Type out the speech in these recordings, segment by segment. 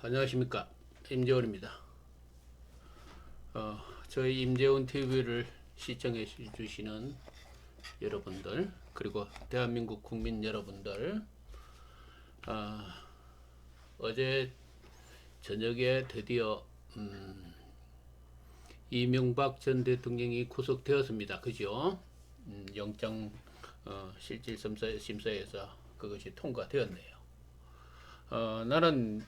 안녕하십니까, 임재원입니다. 저희 임재원 TV를 시청해 주시는 여러분들, 그리고 대한민국 국민 여러분들, 어제 저녁에 드디어 이명박 전 대통령이 구속되었습니다. 그죠? 영장 실질 심사에서 그것이 통과되었네요. 나는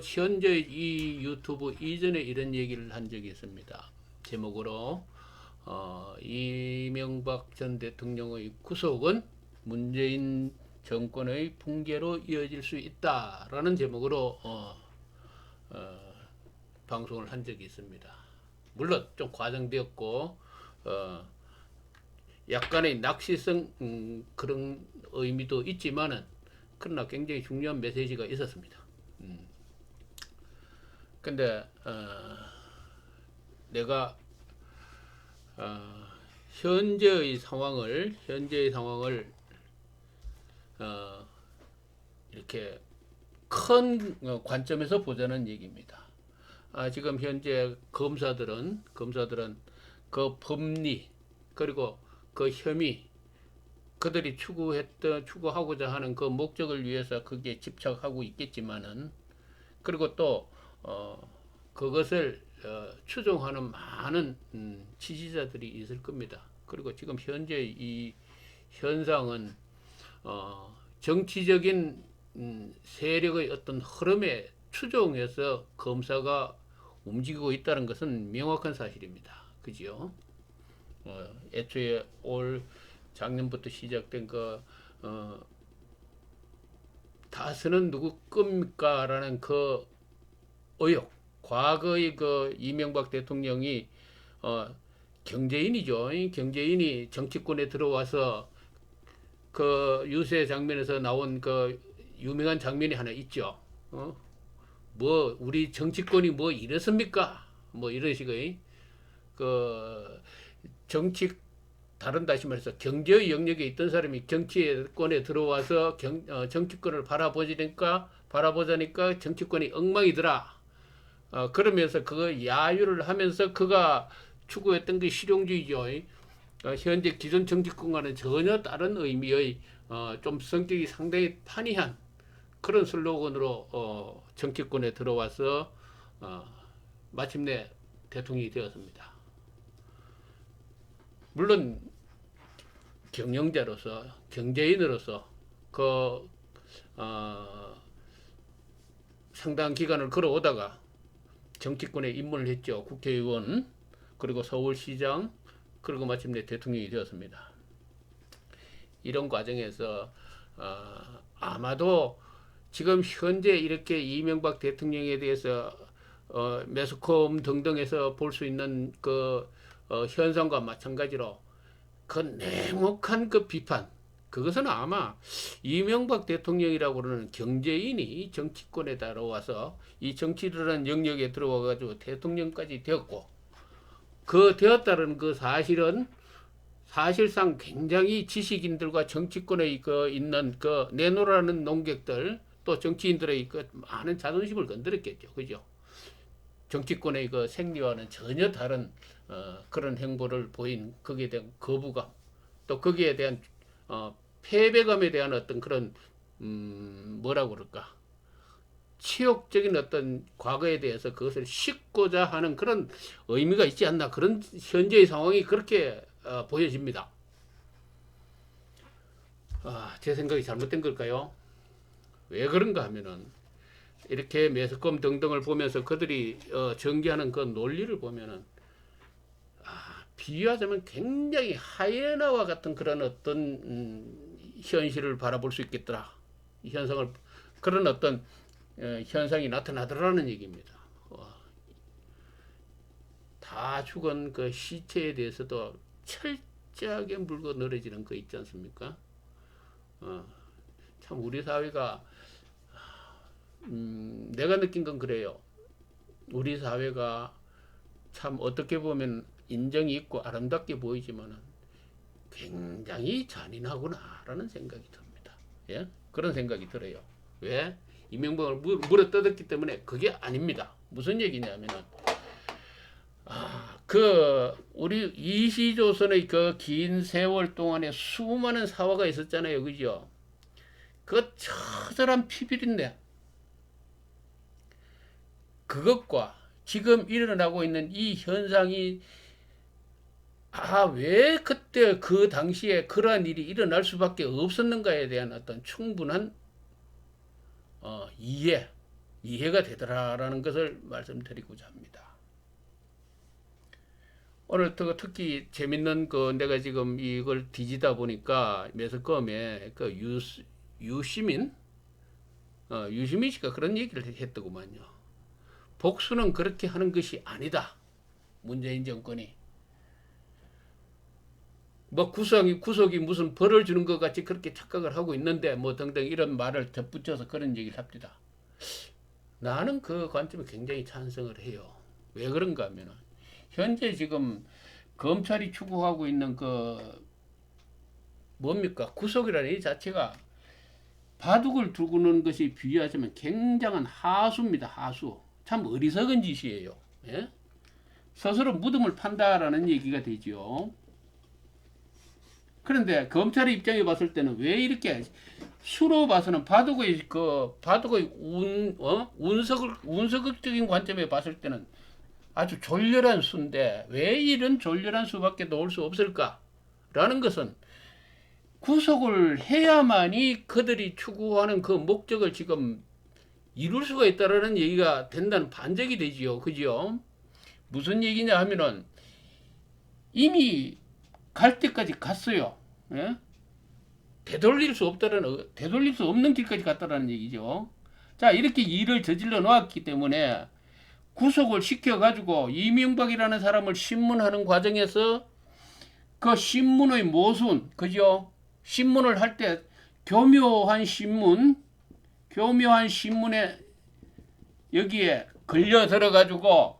현재 이 유튜브 이전에 이런 얘기를 한 적이 있습니다. 제목으로 이명박 전 대통령의 구속은 문재인 정권의 붕괴로 이어질 수 있다라는 제목으로 방송을 한 적이 있습니다. 물론 좀 과장되었고 약간의 낚시성 그런 의미도 있지만은, 그러나 굉장히 중요한 메시지가 있었습니다. 근데 내가 현재의 상황을 이렇게 큰 관점에서 보자는 얘기입니다. 지금 현재 검사들은 그 법리, 그리고 그 혐의, 그들이 추구하고자 하는 그 목적을 위해서 그게 집착하고 있겠지만은, 그리고 또 그것을 추종하는 많은 지지자들이 있을 겁니다. 그리고 지금 현재 이 현상은 정치적인 세력의 어떤 흐름에 추종해서 검사가 움직이고 있다는 것은 명확한 사실입니다. 그죠? 애초에 올 작년부터 시작된 다스는 누구 겁니까? 라는 그 의혹. 과거의 그 이명박 대통령이 경제인이죠. 경제인이 정치권에 들어와서 그 유세 장면에서 나온 그 유명한 장면이 하나 있죠. 뭐 우리 정치권이 뭐 이렇습니까? 뭐 이런 식의 그 정치, 다시 말해서 경제의 영역에 있던 사람이 정치권에 들어와서 정치권을 바라보자니까 정치권이 엉망이더라. 그러면서 그거 야유를 하면서 그가 추구했던 게 실용주의죠. 현재 기존 정치권과는 전혀 다른 의미의 좀 성격이 상당히 판이한 그런 슬로건으로 정치권에 들어와서 마침내 대통령이 되었습니다. 물론 경영자로서, 경제인으로서 상당한 기간을 걸어오다가 정치권에 입문을 했죠. 국회의원, 그리고 서울시장, 그리고 마침내 대통령이 되었습니다. 이런 과정에서 아마도 지금 현재 이렇게 이명박 대통령에 대해서 매스컴 등등에서 볼 수 있는 그 현상과 마찬가지로 그 냉혹한 그 비판, 그것은 아마 이명박 대통령이라고 그러는 경제인이 정치권에 들어와서 이 정치라는 영역에 들어와가지고 대통령까지 되었고, 그 되었다는 그 사실은 사실상 굉장히 지식인들과 정치권에 있는 그 내노라는 농객들, 또 정치인들의 그 많은 자존심을 건드렸겠죠. 그죠? 정치권의 그 생리와는 전혀 다른 그런 행보를 보인 거기에 대한 거부감, 또 거기에 대한 패배감에 대한 어떤 그런 뭐라고 그럴까, 치욕적인 어떤 과거에 대해서 그것을 씻고자 하는 그런 의미가 있지 않나, 그런 현재의 상황이 그렇게 보여집니다. 제 생각이 잘못된 걸까요? 왜 그런가 하면은, 이렇게 매스컴 등등을 보면서 그들이 전개하는 그 논리를 보면은, 비유하자면 굉장히 하이에나와 같은 그런 어떤 현실을 바라볼 수 있겠더라. 이 현상을, 그런 어떤 현상이 나타나더라는 얘기입니다. 다 죽은 그 시체에 대해서도 철저하게 물고 늘어지는 거 있지 않습니까? 참 우리 사회가 내가 느낀 건 그래요. 우리 사회가 참 어떻게 보면 인정이 있고 아름답게 보이지만은 굉장히 잔인하구나라는 생각이 듭니다. 예? 그런 생각이 들어요. 왜? 이명박을 물어 뜯었기 때문에 그게 아닙니다. 무슨 얘기냐면은 우리 이시조선의 그 긴 세월 동안에 수많은 사화가 있었잖아요, 그죠? 그 처절한 피비린내, 그것과 지금 일어나고 있는 이 현상이 왜 그때 그 당시에 그러한 일이 일어날 수밖에 없었는가에 대한 어떤 충분한 이해가 되더라라는 것을 말씀드리고자 합니다. 오늘 특히 재밌는 내가 지금 이걸 뒤지다 보니까 매스컴에 유시민 씨가 그런 얘기를 했더구만요. 복수는 그렇게 하는 것이 아니다. 문재인 정권이 구속이 무슨 벌을 주는 것 같이 그렇게 착각을 하고 있는데 등등 이런 말을 덧붙여서 그런 얘기를 합니다. 나는 그 관점에 굉장히 찬성을 해요. 왜 그런가 하면은 현재 지금 검찰이 추구하고 있는 구속이라는 이 자체가 바둑을 두고는 것이 비유하자면 굉장한 하수입니다. 하수. 참 어리석은 짓이에요. 예? 스스로 무덤을 판다라는 얘기가 되죠. 그런데 검찰의 입장에 봤을 때는 왜 이렇게 수로 봐서는 바둑의 운석적인 관점에 봤을 때는 아주 졸렬한 수인데 왜 이런 졸렬한 수밖에 나올 수 없을까라는 것은 구속을 해야만이 그들이 추구하는 그 목적을 지금 이룰 수가 있다라는 얘기가 된다는 반증이 되지요. 그죠? 무슨 얘기냐 하면은 이미 갈 때까지 갔어요. 예? 되돌릴 수 없는 길까지 갔다라는 얘기죠. 자, 이렇게 일을 저질러 놓았기 때문에 구속을 시켜가지고 이명박이라는 사람을 신문하는 과정에서 그 신문의 모순, 그죠? 신문을 할 때 교묘한 신문에 여기에 걸려 들어가지고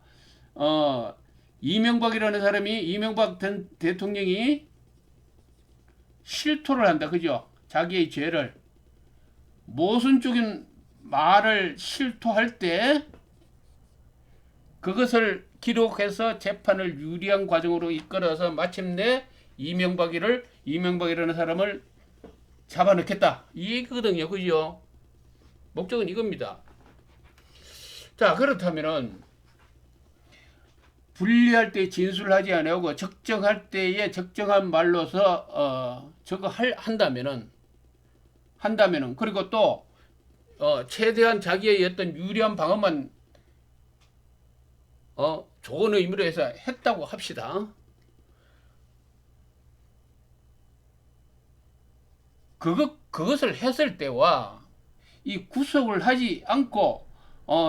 이명박 대통령이 실토를 한다, 그죠? 자기의 죄를 모순적인 말을 실토할 때 그것을 기록해서 재판을 유리한 과정으로 이끌어서 마침내 이명박이라는 사람을 잡아넣겠다, 이 얘기거든요, 그죠? 목적은 이겁니다. 자, 그렇다면은 분리할 때 진술하지 않고 적정할 때에 적정한 말로서 저거 한다면은 그리고 또 최대한 자기의 어떤 유리한 방어만 좋은 의미로 해서 했다고 합시다. 그것을 했을 때와 이 구속을 하지 않고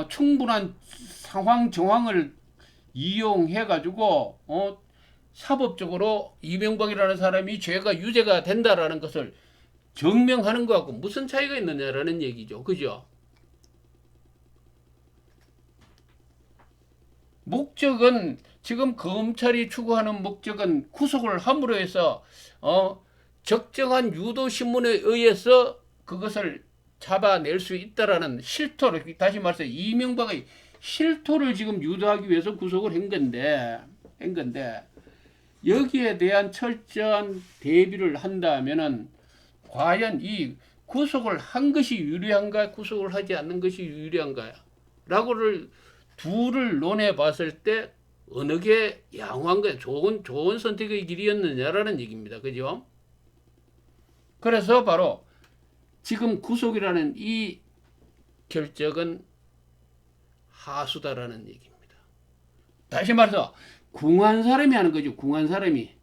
충분한 상황 정황을 이용해 가지고 사법적으로 이명박이라는 사람이 죄가 유죄가 된다라는 것을 증명하는 것하고 무슨 차이가 있느냐라는 얘기죠. 그죠? 목적은 지금 검찰이 추구하는 목적은 구속을 함으로 해서 적정한 유도 신문에 의해서 그것을 잡아낼 수 있다라는 실토를, 다시 말해서 이명박의 실토를 지금 유도하기 위해서 구속을 한 건데 여기에 대한 철저한 대비를 한다면은 과연 이 구속을 한 것이 유리한가, 구속을 하지 않는 것이 유리한가 라고를 둘을 논해 봤을 때 어느 게 양호한 거야, 좋은 선택의 길이었느냐라는 얘기입니다. 그죠? 그래서 바로 지금 구속이라는 이 결정은 하수다라는 얘기입니다. 다시 말해서 궁한 사람이 하는 거죠. 궁한 사람이.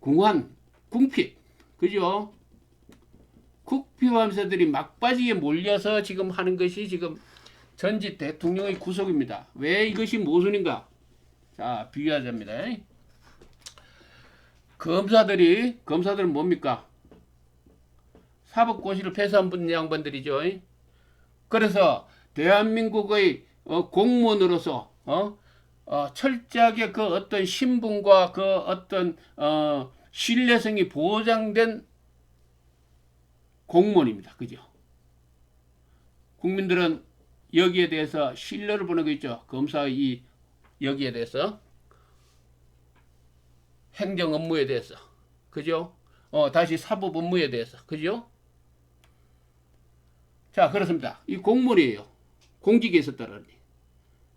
궁핍. 그죠? 국피범사들이 막바지에 몰려서 지금 하는 것이 지금 전직 대통령의 구속입니다. 왜 이것이 모순인가? 자, 비유하자입니다. 검사들은 뭡니까? 사법고시를 패스한 분 양반들이죠. 그래서 대한민국의 공무원으로서 철저하게 그 어떤 신분과 그 어떤 신뢰성이 보장된 공무원입니다. 그죠? 국민들은 여기에 대해서 신뢰를 보내고 있죠. 검사의 이 여기에 대해서 행정 업무에 대해서 그죠? 다시 사법 업무에 대해서 그죠? 자 그렇습니다. 이 공무원이에요. 공직에 있었다라니.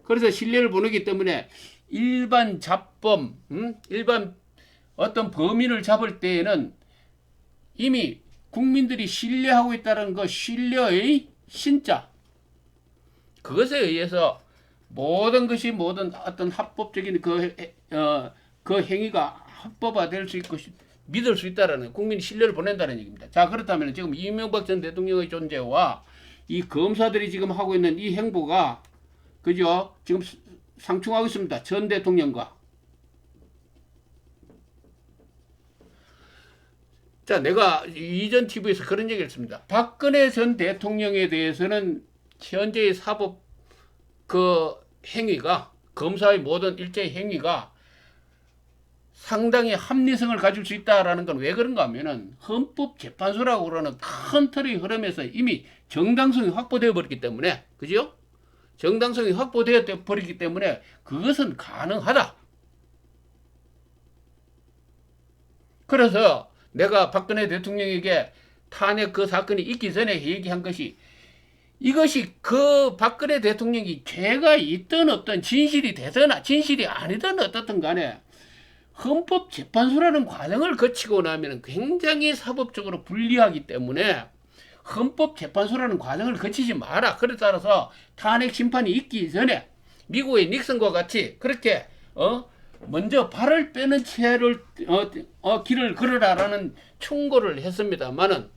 그래서 신뢰를 보내기 때문에 일반 잡범, 일반 어떤 범인을 잡을 때에는 이미 국민들이 신뢰하고 있다는 그 신뢰의 신자 그것에 의해서 모든 것이 모든 어떤 합법적인 그 행위가 합법화될 수 있고 믿을 수 있다라는 국민이 신뢰를 보낸다는 얘기입니다. 자 그렇다면 지금 이명박 전 대통령의 존재와 이 검사들이 지금 하고 있는 이 행보가 그죠? 지금 상충하고 있습니다. 전 대통령과. 자, 내가 이전 TV에서 그런 얘기를 했습니다. 박근혜 전 대통령에 대해서는 현재의 사법 그 행위가 검사의 모든 일제의 행위가 상당히 합리성을 가질 수 있다라는 건 왜 그런가 하면은 헌법재판소라고 그러는 큰 틀의 흐름에서 이미 정당성이 확보되어 버렸기 때문에 그죠? 정당성이 확보되어 버리기 때문에 그것은 가능하다. 그래서 내가 박근혜 대통령에게 탄핵 그 사건이 있기 전에 얘기한 것이 이것이 그 박근혜 대통령이 죄가 있든 없든 진실이 되든 진실이 아니든 어떻든 간에 헌법재판소라는 과정을 거치고 나면 굉장히 사법적으로 불리하기 때문에 헌법재판소라는 과정을 거치지 마라. 그래 따라서 탄핵 심판이 있기 전에 미국의 닉슨과 같이 그렇게 먼저 발을 빼는 채를 길을 걸으라라는 충고를 했습니다만은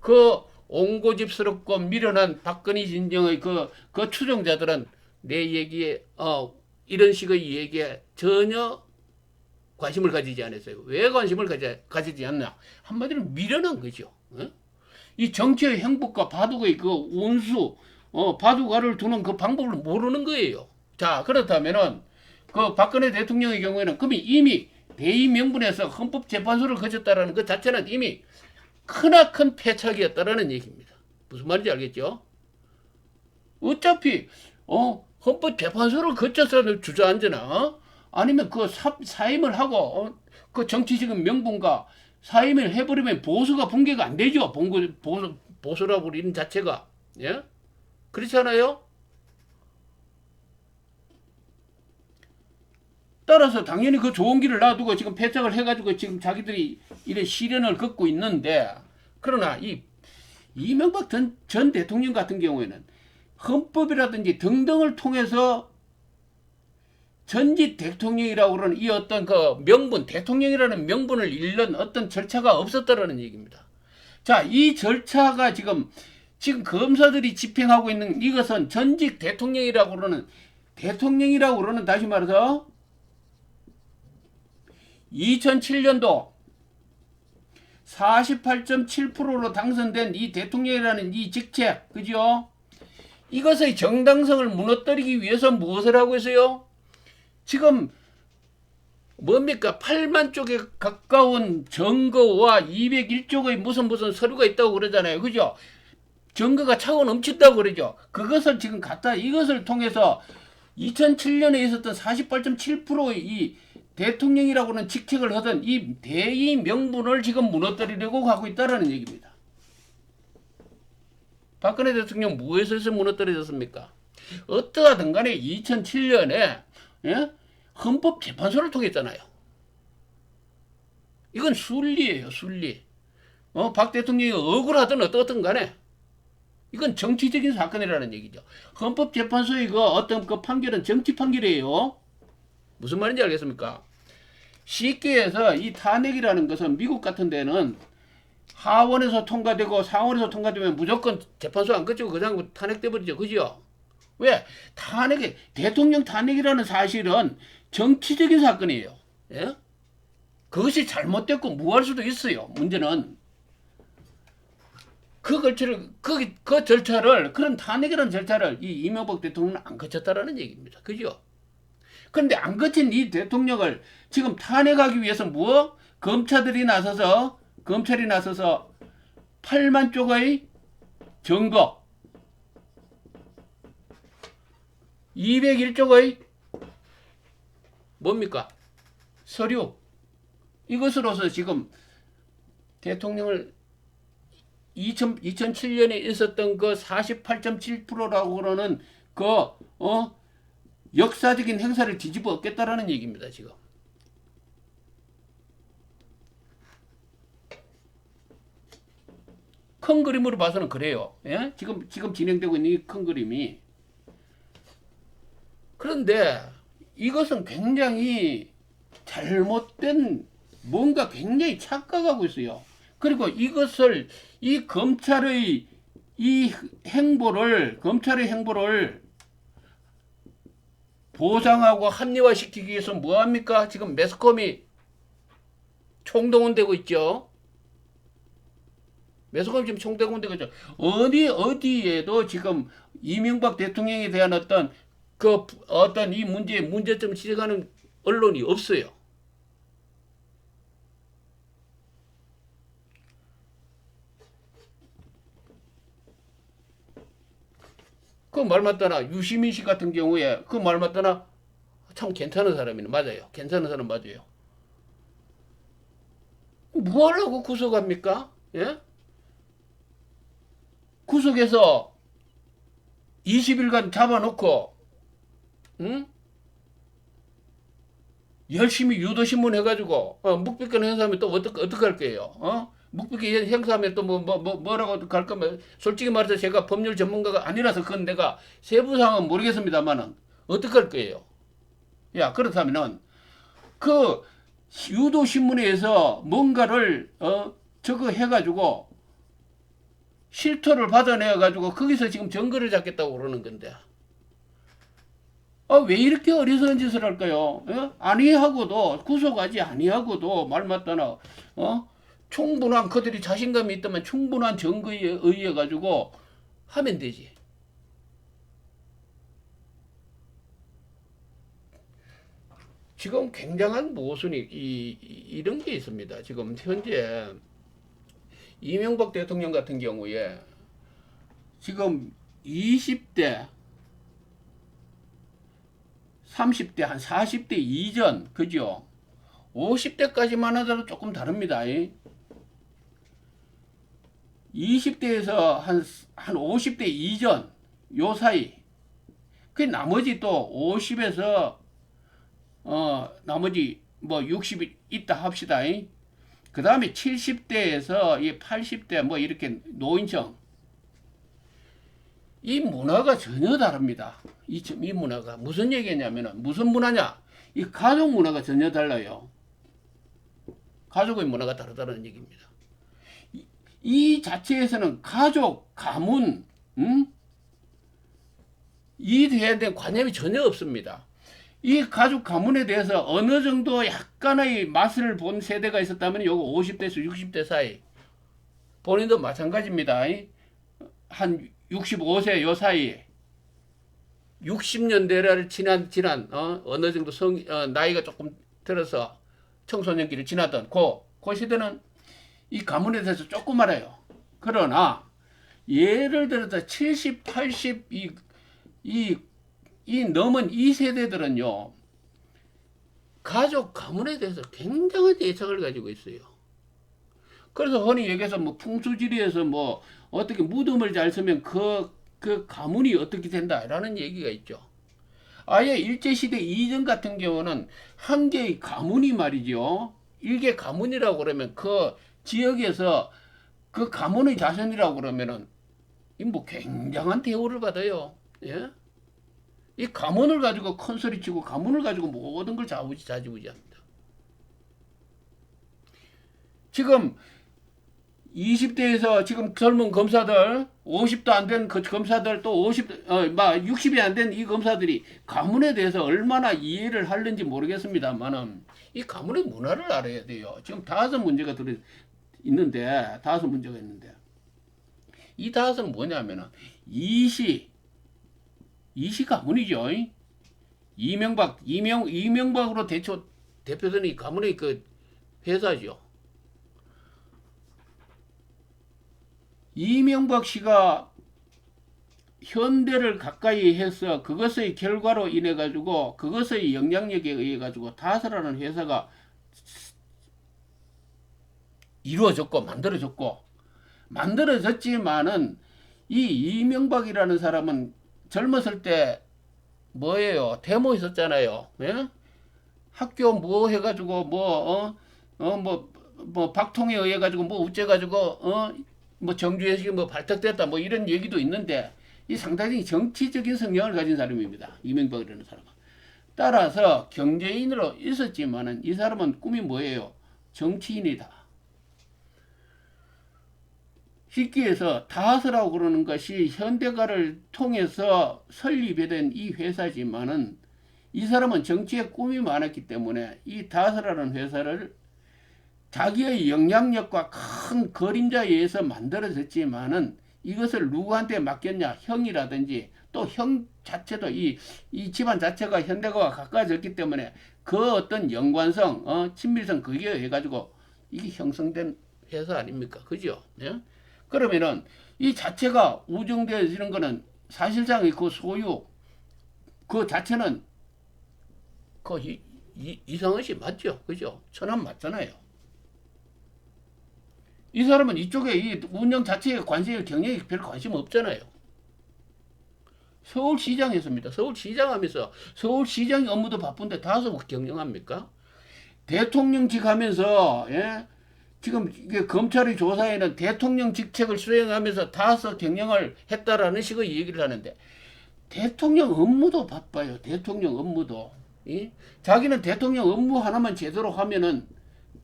그 옹고집스럽고 미련한 박근혜 진정의 그 추종자들은 내 얘기에 이런 식의 얘기에 전혀 관심을 가지지 않았어요. 왜 관심을 가지지 않나? 한마디로 미련한 거죠. 이 정치의 행복과 바둑의 그 운수, 바둑알을 두는 그 방법을 모르는 거예요. 자, 그렇다면은 그 박근혜 대통령의 경우에는 그럼 이미 대의 명분에서 헌법재판소를 거쳤다라는 그 자체는 이미 크나큰 패착이었다라는 얘기입니다. 무슨 말인지 알겠죠? 어차피 헌법재판소를 거쳐서 주저앉으나 아니면 그 사임을 하고 그 정치적인 명분과 사임을 해버리면 보수가 붕괴가 안 되죠. 보수라고 우리는 자체가 예? 그렇지 않아요? 따라서 당연히 그 좋은 길을 놔두고 지금 패착을 해가지고 지금 자기들이 이런 시련을 겪고 있는데 그러나 이 이명박 전 대통령 같은 경우에는 헌법이라든지 등등을 통해서 전직 대통령이라고 그러는 이 어떤 그 명분, 대통령이라는 명분을 잃는 어떤 절차가 없었다라는 얘기입니다. 자, 이 절차가 지금 검사들이 집행하고 있는 이것은 전직 대통령이라고 그러는 다시 말해서 2007년도 48.7%로 당선된 이 대통령이라는 이 직책, 그죠? 이것의 정당성을 무너뜨리기 위해서 무엇을 하고 있어요? 지금 뭡니까? 8만 쪽에 가까운 증거와 201쪽의 무슨 서류가 있다고 그러잖아요. 그죠? 증거가 차고 넘친다고 그러죠. 그것을 지금 이것을 통해서 2007년에 있었던 48.7%의 이 대통령이라고 하는 직책을 하던 이 대의 명분을 지금 무너뜨리려고 하고 있다는 얘기입니다. 박근혜 대통령 무엇에서 무너뜨려졌습니까? 어떠하든 간에 2007년에 예? 헌법재판소를 통했잖아요. 이건 순리예요, 순리. 박 대통령이 억울하든 어떻든 간에 이건 정치적인 사건이라는 얘기죠. 헌법재판소의 그 어떤 그 판결은 정치 판결이에요. 무슨 말인지 알겠습니까? 쉽게 해서 이 탄핵이라는 것은 미국 같은 데는 하원에서 통과되고 상원에서 통과되면 무조건 재판소 안 거치고 그냥 탄핵돼 버리죠. 그죠? 왜? 대통령 탄핵이라는 사실은 정치적인 사건이에요. 예? 그것이 잘못됐고 무할 수도 있어요. 문제는 그 절차를 그런 탄핵이라는 절차를 이 이명박 대통령은 안 거쳤다라는 얘기입니다. 그죠? 그런데 안 거친 이 대통령을 지금 탄핵하기 위해서 검찰이 나서서 8만 쪽의 증거 201조의 뭡니까? 서류. 이것으로서 지금 대통령을 2007년에 있었던 그 48.7%라고 그러는 그 역사적인 행사를 뒤집어 엎겠다라는 얘기입니다. 지금. 큰 그림으로 봐서는 그래요. 예? 지금 진행되고 있는 이 큰 그림이. 그런데 이것은 굉장히 잘못된 뭔가 굉장히 착각하고 있어요. 그리고 이것을 이 검찰의 검찰의 행보를 보상하고 합리화시키기 위해서 뭐합니까? 지금 매스컴이 총동원되고 있죠. 매스컴이 지금 총동원되고 있죠. 어디에도 지금 이명박 대통령에 대한 어떤 이 문제점을 지적하는 언론이 없어요. 그 말 맞다나 유시민 씨 같은 경우에 그 말 맞다나 참 괜찮은 사람이네. 맞아요. 괜찮은 사람 맞아요. 뭐 하려고 구속합니까? 예? 구속해서 20일간 잡아놓고 응? 열심히 유도신문 해가지고 묵비권 행사하면 또 어떻게 할 거예요? 묵비권 행사하면 또 뭐라고 할 거면 솔직히 말해서 제가 법률 전문가가 아니라서 그건 내가 세부 사항은 모르겠습니다만은 어떻게 할 거예요? 야, 그렇다면은 그 유도신문에서 뭔가를 저거 해가지고 실토를 받아내가지고 거기서 지금 증거를 잡겠다고 그러는 건데 왜 이렇게 어리석은 짓을 할까요? 아니하고도 구속하지 아니하고도 말 맞다나 충분한 그들이 자신감이 있다면 충분한 증거에 의해 가지고 하면 되지. 지금 굉장한 모순이 이런 게 있습니다. 지금 현재 이명박 대통령 같은 경우에 지금 20대 30대 한 40대 이전 그죠? 50대까지만 하더라도 조금 다릅니다. 20대에서 한 50대 이전 요 사이 그 나머지 또 50에서 나머지 뭐 60이 있다 합시다. 그 다음에 70대에서 80대 뭐 이렇게 노인층 이 문화가 전혀 다릅니다. 이 문화가 무슨 얘기냐면은 무슨 문화냐? 이 가족 문화가 전혀 달라요. 가족의 문화가 다르다는 얘기입니다. 이 자체에서는 가족, 가문, 이 대한 관념이 전혀 없습니다. 이 가족 가문에 대해서 어느 정도 약간의 맛을 본 세대가 있었다면 요거 50대에서 60대 사이 본인도 마찬가지입니다. 한 65세 요 사이에 60년대를 지난 어느 정도 나이가 조금 들어서 청소년기를 지나던 그 시대는 이 가문에 대해서 조금 알아요. 그러나 예를 들어서 70, 80 이 넘은 이 세대들은요 가족 가문에 대해서 굉장한 애착을 가지고 있어요. 그래서 흔히 얘기해서 뭐 풍수지리에서 뭐 어떻게 무덤을 잘 쓰면 그 가문이 어떻게 된다라는 얘기가 있죠. 아예 일제시대 이전 같은 경우는 한 개의 가문이 말이죠. 일개 가문이라고 그러면 그 지역에서 그 가문의 자손이라고 그러면은 이 뭐 굉장한 대우를 받아요. 예? 이 가문을 가지고 큰 소리 치고 가문을 가지고 모든 걸 좌지우지합니다. 지금 20대에서 지금 젊은 검사들 50도 안 된 그 검사들 또 60이 안 된 이 검사들이 가문에 대해서 얼마나 이해를 하는지 모르겠습니다만은 이 가문의 문화를 알아야 돼요. 지금 다섯 문제가 있는데 이 다섯은 뭐냐면은 이시 가문이죠. 이명박으로 대표되는 이 가문의 그 회사죠. 이명박 씨가 현대를 가까이 해서 그것의 결과로 인해 가지고 그것의 영향력에 의해 가지고 다스라는 회사가 이루어졌고 만들어졌지만은 이 이명박이라는 사람은 젊었을 때 뭐예요? 데모 있었잖아요. 예? 학교 뭐 해가지고 뭐 박통에 의해 가지고 뭐 우째 가지고 뭐 정주행식이 뭐 발탁됐다 뭐 이런 얘기도 있는데 이 상당히 정치적인 성향을 가진 사람입니다. 이명박이라는 사람은. 따라서 경제인으로 있었지만은 이 사람은 꿈이 뭐예요? 정치인이다. 쉽게 해서 다스라고 그러는 것이 현대가를 통해서 설립이 된 이 회사지만은 이 사람은 정치에 꿈이 많았기 때문에 이 다스라는 회사를 자기의 영향력과 큰 그림자에 의해서 만들어졌지만은 이것을 누구한테 맡겼냐? 형이라든지 또 형 자체도 이 집안 자체가 현대가와 가까워졌기 때문에 그 어떤 연관성, 친밀성 그게 해가지고 이게 형성된 회사 아닙니까? 그죠? 예? 그러면은 이 자체가 우정되어지는 거는 사실상 그 소유 그 자체는 그 이상은 씨 맞죠? 그죠? 천안 맞잖아요. 이 사람은 이쪽에 이 운영 자체에 관심이 경영에 별 관심 없잖아요. 서울시장 했습니다. 서울시장 하면서 서울시장 업무도 바쁜데 다서 경영합니까? 대통령직 하면서 예? 지금 이게 검찰의 조사에는 대통령 직책을 수행하면서 다서 경영을 했다라는 식의 얘기를 하는데 대통령 업무도 바빠요. 대통령 업무도. 예? 자기는 대통령 업무 하나만 제대로 하면은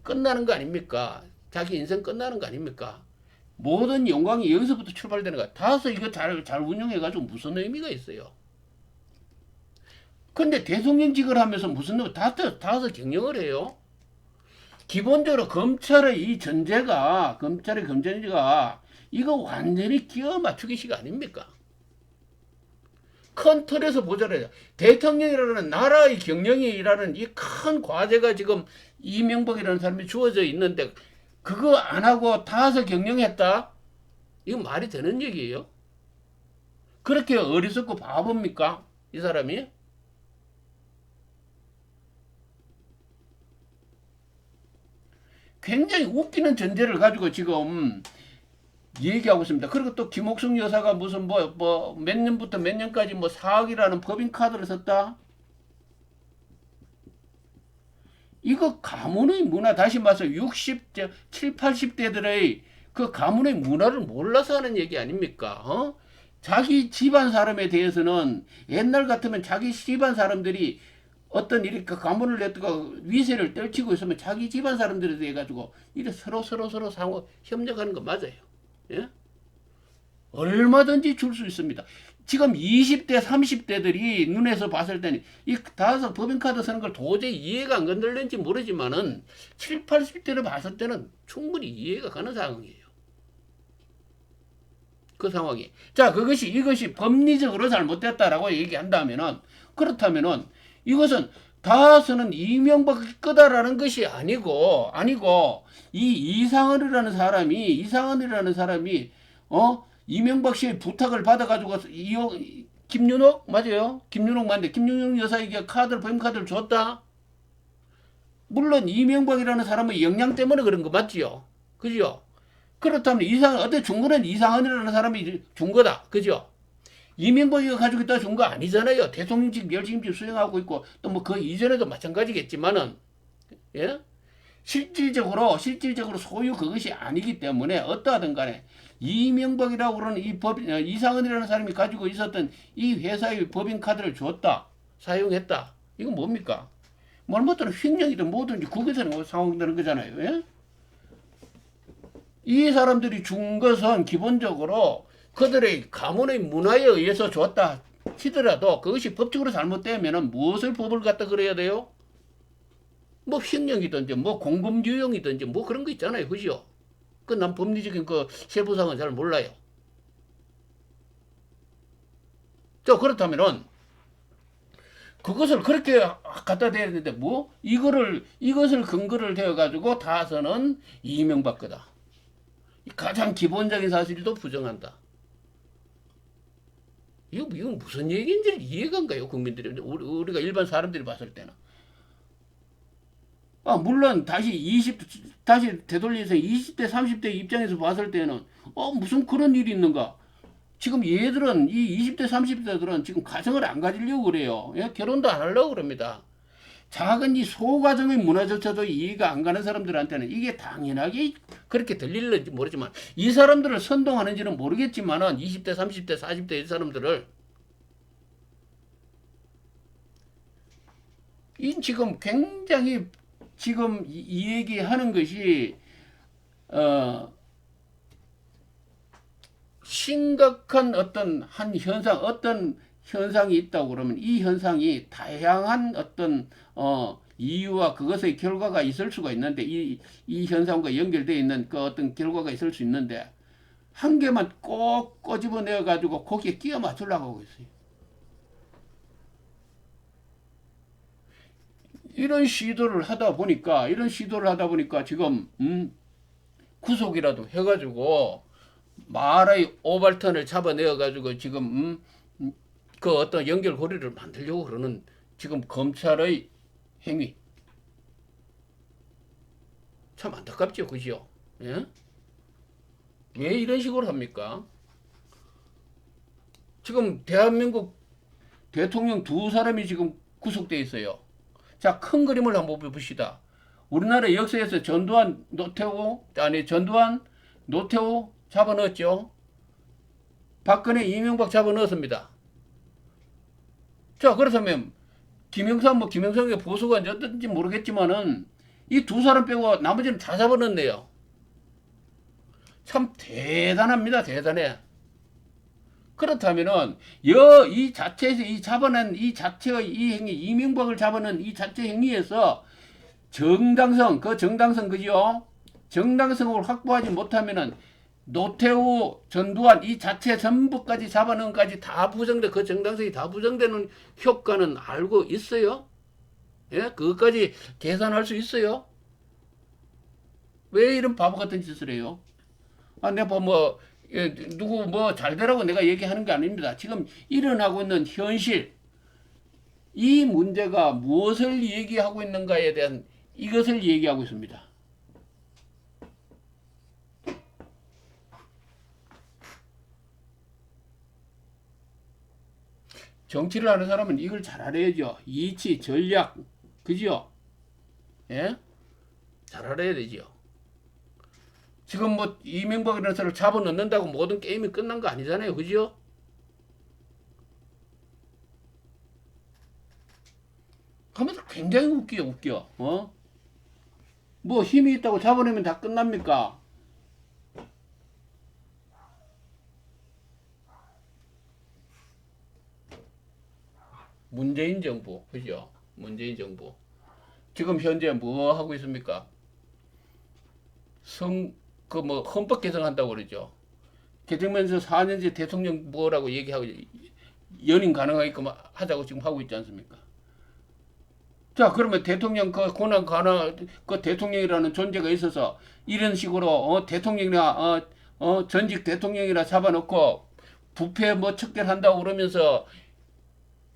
끝나는 거 아닙니까? 자기 인생 끝나는 거 아닙니까? 모든 영광이 여기서부터 출발되는 거야. 다서 이거 잘 운영해가지고 무슨 의미가 있어요? 근데 대통령직을 하면서 무슨 의미, 다서 경영을 해요? 기본적으로 검찰의 이 전제가, 검찰의 검전제가 이거 완전히 끼워 맞추기식 아닙니까? 큰 틀에서 보자래요. 대통령이라는 나라의 경영이라는 이 큰 과제가 지금 이명박이라는 사람이 주어져 있는데 그거 안 하고 다서 경영했다? 이거 말이 되는 얘기예요? 그렇게 어리석고 바보입니까? 이 사람이? 굉장히 웃기는 전제를 가지고 지금 얘기하고 있습니다. 그리고 또 김옥성 여사가 무슨 몇 년부터 몇 년까지 뭐 4억이라는 법인카드를 썼다? 이거 가문의 문화, 다시 말해서 60대, 7, 80대들의 그 가문의 문화를 몰라서 하는 얘기 아닙니까? 자기 집안 사람에 대해서는 옛날 같으면 자기 집안 사람들이 어떤 이렇게 가문을 냈다가 위세를 떨치고 있으면 자기 집안 사람들에 대해 가지고 이래 서로 상호 협력하는 거 맞아요. 예? 얼마든지 줄 수 있습니다. 지금 20대, 30대들이 눈에서 봤을 때는 이 다서 법인카드 쓰는 걸 도저히 이해가 안 건들는지 모르지만은 7, 80대를 봤을 때는 충분히 이해가 가는 상황이에요. 그 상황이. 자, 이것이 법리적으로 잘못됐다라고 얘기한다면은, 그렇다면은 이것은 다서는 이명박 거다라는 것이 아니고, 이상헌이라는 사람이, 이명박 씨의 부탁을 받아가지고 김윤옥 맞아요? 김윤옥 맞는데 김윤옥 여사에게 법인카드를 줬다. 물론 이명박이라는 사람의 역량 때문에 그런 거 맞지요? 그죠? 그렇다면 어때 준 거는 이상헌이라는 사람이 준 거다. 그죠? 이명박이가 가지고 있다 준 거 아니잖아요. 대통령직 멸치임직 수행하고 있고 또 뭐 그 이전에도 마찬가지겠지만은 예? 실질적으로 소유 그것이 아니기 때문에 어떠하든 간에 이명박이라고 그러는 이상헌이라는 사람이 가지고 있었던 이 회사의 법인카드를 줬다. 사용했다. 이건 뭡니까? 뭘 못하는 횡령이든 뭐든지 거기서 상황되는 거잖아요. 예? 이 사람들이 준 것은 기본적으로 그들의 가문의 문화에 의해서 줬다 치더라도 그것이 법적으로 잘못되면 무엇을 법을 갖다 그래야 돼요? 뭐 횡령이든지 뭐 공금유용이든지 뭐 그런 거 있잖아요. 그죠? 난 법리적인 그 세부사항은 잘 몰라요. 자, 그렇다면은 그것을 그렇게 갖다 대야 되는데 이것을 근거를 대어 가지고 다서는 이명박 거다. 가장 기본적인 사실도 부정한다. 이건 무슨 얘기인지 이해가 안 가요, 국민들이. 우리가 일반 사람들이 봤을 때는. 물론 다시 되돌려서 20대, 30대 입장에서 봤을 때는 무슨 그런 일이 있는가? 지금 얘들은 이 20대, 30대들은 지금 가정을 안 가지려고 그래요. 예? 결혼도 안 하려고 그럽니다. 작은 이 소가정의 문화조차도 이해가 안 가는 사람들한테는 이게 당연하게 그렇게 들릴는지 모르지만 이 사람들을 선동하는지는 모르겠지만은 20대, 30대, 40대 이 사람들을 이 지금 굉장히 지금 이 얘기하는 것이 심각한 어떤 현상이 있다고 그러면 이 현상이 다양한 어떤 이유와 그것의 결과가 있을 수가 있는데 이 현상과 연결되어 있는 그 어떤 결과가 있을 수 있는데 한 개만 꼭 꼬집어내 가지고 거기에 끼워 맞추려고 하고 있어요. 이런 시도를 하다 보니까 지금 구속이라도 해가지고 말의 오발턴을 잡아내어 가지고 지금 그 어떤 연결고리를 만들려고 그러는 지금 검찰의 행위 참 안타깝죠, 그죠? 예? 왜 이런 식으로 합니까? 지금 대한민국 대통령 두 사람이 지금 구속돼 있어요. 자, 큰 그림을 한번 봅시다. 우리나라 역사에서 전두환, 노태우 잡아넣었죠. 박근혜, 이명박 잡아넣었습니다. 자, 그렇다면 김영삼이 보수가 어떤지 모르겠지만은 이 두 사람 빼고 나머지는 다 잡아넣었네요. 참 대단합니다, 대단해. 그렇다면은 이 자체에서 이 잡아낸 이 자체의 이 행위, 이명박을 잡아낸 이 자체 행위에서 정당성 그죠? 정당성을 확보하지 못하면은 노태우, 전두환 이 자체 전부까지 잡아넣은 까지 다 부정돼 그 정당성이 다 부정되는 효과는 알고 있어요? 예? 그것까지 계산할 수 있어요? 왜 이런 바보 같은 짓을 해요? 내가 누구 잘 되라고 내가 얘기하는 게 아닙니다. 지금 일어나고 있는 현실, 이 문제가 무엇을 얘기하고 있는가에 대한 이것을 얘기하고 있습니다. 정치를 하는 사람은 이걸 잘 알아야죠. 이치, 전략, 그죠? 예? 잘 알아야 되죠. 지금 이명박이라는 사람을 잡아넣는다고 모든 게임이 끝난 거 아니잖아요. 그죠? 하면서 굉장히 웃겨. 힘이 있다고 잡아내면 다 끝납니까? 문재인 정부, 그죠? 문재인 정부. 지금 현재 뭐 하고 있습니까? 헌법 개정한다고 그러죠. 개정면서 4년제 대통령 뭐라고 얘기하고 연임 가능하게끔 하자고 지금 하고 있지 않습니까? 자, 그러면 대통령 그 권한 가능 그 대통령이라는 존재가 있어서 이런 식으로 대통령이나 전직 대통령이나 잡아놓고 부패 척결한다고 그러면서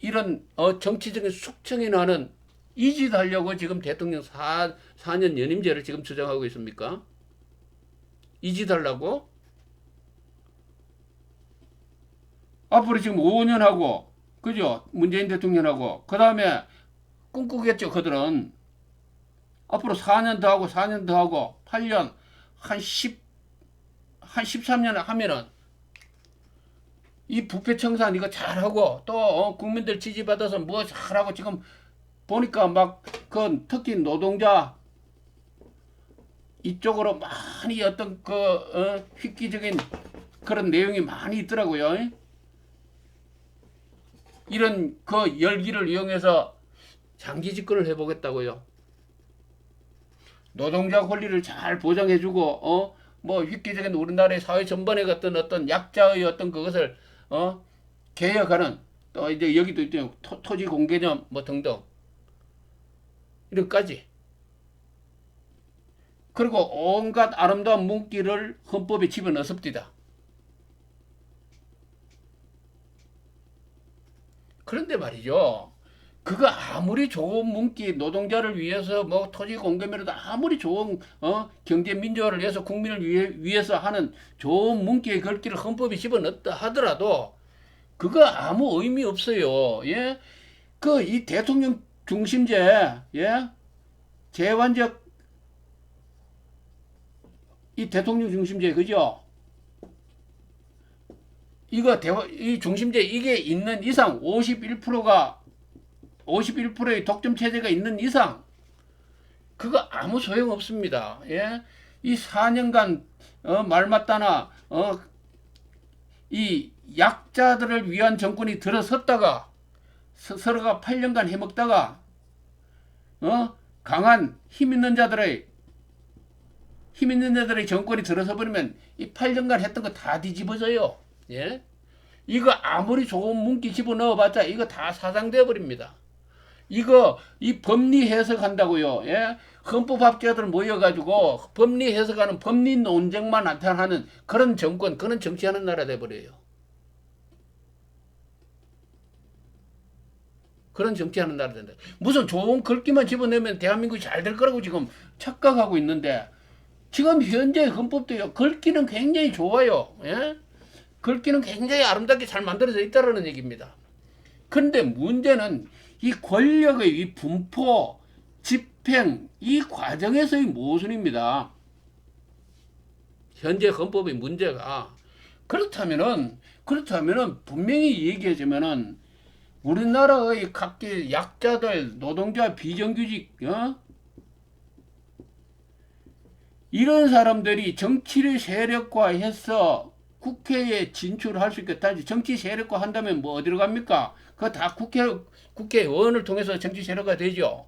이런 정치적인 숙청이 나는 이 짓 하려고 지금 대통령 4년 연임제를 지금 주장하고 있습니까? 이 짓 하려고? 앞으로 지금 5년 하고, 그죠? 문재인 대통령하고, 그 다음에 꿈꾸겠죠, 그들은. 앞으로 4년 더 하고, 4년 더 하고, 8년, 한 13년 하면은, 이 부패 청산 이거 잘하고, 또, 국민들 지지받아서 뭐 잘하고, 지금 보니까 특히 노동자, 이쪽으로 많이 어떤 획기적인 그런 내용이 많이 있더라고요. 이런 열기를 이용해서 장기 집권을 해보겠다고요. 노동자 권리를 잘 보장해주고 획기적인 우리나라의 사회 전반에 같은 어떤 약자의 어떤 그것을 개혁하는 또 이제 여기도 있죠. 토지 공개념 등등 이런까지. 그리고 온갖 아름다운 문구를 헌법에 집어넣습니다. 그런데 말이죠. 그거 아무리 좋은 문기 노동자를 위해서 뭐 토지 공개면에도 아무리 좋은 경제 민주화를 위해서 국민을 위해서 하는 좋은 문기의 글귀를 헌법에 집어넣었다 하더라도 그거 아무 의미 없어요. 예? 그 이 대통령 중심제, 예? 제한적 이 대통령 중심제 그죠? 이 중심제 이게 있는 이상 51%의 독점 체제가 있는 이상 그거 아무 소용 없습니다. 예? 이 4년간 말 맞다나 이 약자들을 위한 정권이 들어섰다가 서로가 8년간 해먹다가 강한 힘 있는 자들의 정권이 들어서 버리면 이 8년간 했던 거 다 뒤집어져요. 예? 이거 아무리 좋은 문기 집어넣어봤자 이거 다 사장돼 버립니다. 이거 이 법리 해석한다고요. 예? 헌법학자들 모여가지고 법리 해석하는 법리 논쟁만 나타나는 그런 정권, 그런 정치하는 나라 돼버려요. 그런 정치하는 나라 된다. 무슨 좋은 글귀만 집어내면 대한민국이 잘 될 거라고 지금 착각하고 있는데 지금 현재 헌법도요. 글귀는 굉장히 좋아요. 예? 글귀는 굉장히 아름답게 잘 만들어져 있다는 얘기입니다. 그런데 문제는 이 권력의 이 분포, 집행, 이 과정에서의 모순입니다. 현재 헌법의 문제가 그렇다면은 분명히 얘기하자면은 우리나라의 각계 약자들, 노동자, 비정규직, 이런 사람들이 정치를 세력화해서 국회에 진출할 수 있겠다. 정치 세력화 한다면 뭐 어디로 갑니까? 그거 다 국회의원을 통해서 정치 세력화 되죠.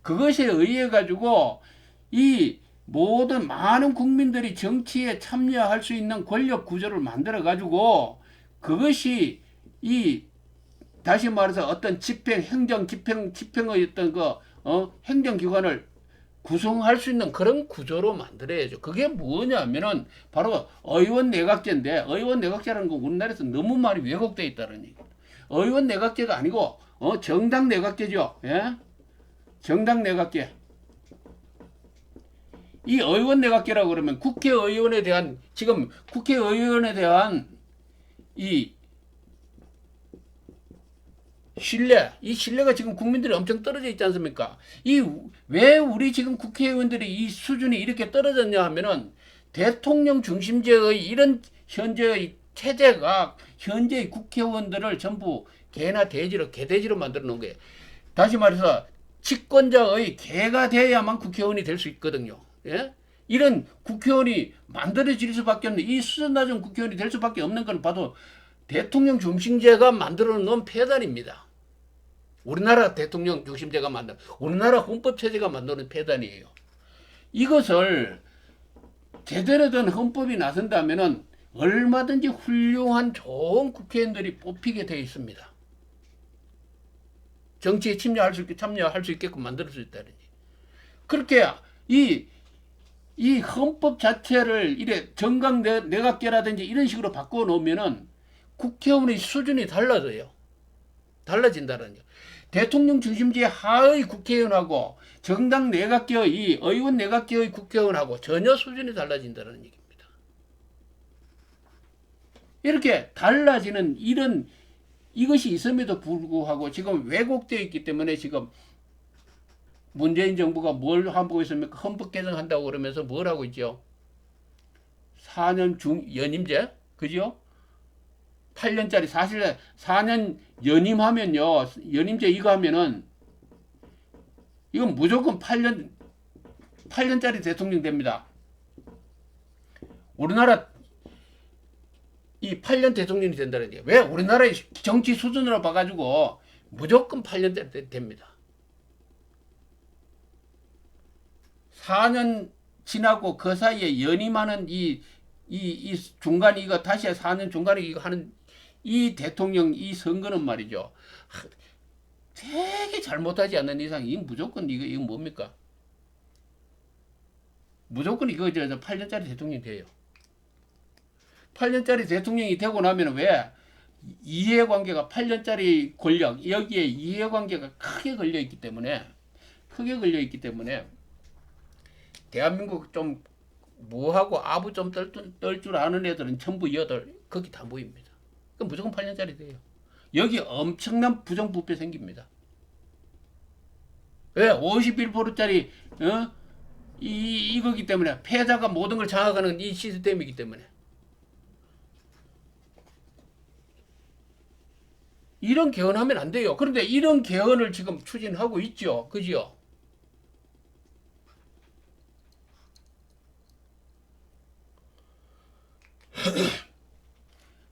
그것에 의해 가지고 이 모든 많은 국민들이 정치에 참여할 수 있는 권력 구조를 만들어 가지고 그것이 이 다시 말해서 어떤 집행의 어떤 행정기관을 구성할 수 있는 그런 구조로 만들어야죠. 그게 뭐냐면은 바로 의원 내각제인데 의원 내각제라는 건 우리나라에서 너무 말이 왜곡되어 있다는 얘기. 의원 내각제가 아니고 정당 내각제죠. 예? 정당 내각제. 이 의원 내각제라고 그러면 국회의원에 대한 이 이 신뢰가 지금 국민들이 엄청 떨어져 있지 않습니까? 왜 우리 지금 국회의원들이 이 수준이 이렇게 떨어졌냐 하면은 대통령 중심제의 이런 현재의 체제가 현재의 국회의원들을 전부 개돼지로 만들어 놓은 거예요. 다시 말해서 집권자의 개가 돼야만 국회의원이 될 수 있거든요. 예? 이런 국회의원이 만들어질 수밖에 없는 이 수준 낮은 국회의원이 될 수밖에 없는 건 봐도 대통령 중심제가 만들어 놓은 폐단입니다. 우리나라 대통령 중심제가 우리나라 헌법체제가 만드는 폐단이에요. 이것을 제대로 된 헌법이 나선다면은 얼마든지 훌륭한 좋은 국회의원들이 뽑히게 되어 있습니다. 정치에 참여할 수 있게끔 만들 수 있다니. 그렇게 이 헌법 자체를 이래 정강 내각제라든지 이런 식으로 바꿔 놓으면은 국회의원의 수준이 달라진다는 거. 대통령 중심제의 하의 국회의원하고 정당 내각제의 의원 내각제의 국회의원하고 전혀 수준이 달라진다는 얘기입니다. 이렇게 달라지는 이것이 있음에도 불구하고 지금 왜곡되어 있기 때문에 지금 문재인 정부가 뭘 하고 있습니까? 헌법 개정한다고 그러면서 뭘 하고 있죠? 4년 연임제, 그죠? 8년짜리 사실 4년 연임하면요. 연임제 이거 하면은 이건 무조건 8년짜리 대통령 됩니다. 우리나라 이 8년 대통령이 된다는 게 왜 우리나라의 정치 수준으로 봐가지고 무조건 8년짜리 됩니다. 4년 지나고 그 사이에 연임하는 이 중간 이거 다시 4년 중간에 이거 하는 이 대통령 이 선거는 말이죠. 되게 잘못하지 않는 이상 이 무조건 이거 뭡니까? 무조건 이거 8년짜리 대통령이 돼요. 8년짜리 대통령이 되고 나면 왜 이해관계가 8년짜리 권력 여기에 이해관계가 크게 걸려 있기 때문에 대한민국 좀 뭐하고 아부 좀 떨 줄 아는 애들은 전부 여덟 거기 다 모입니다. 그럼 무조건 8년짜리 돼요. 여기 엄청난 부정부패 생깁니다. 왜? 51%짜리 이거기 때문에 패자가 모든 걸 장악하는 이 시스템이기 때문에 이런 개헌하면 안 돼요. 그런데 이런 개헌을 지금 추진하고 있죠. 그죠?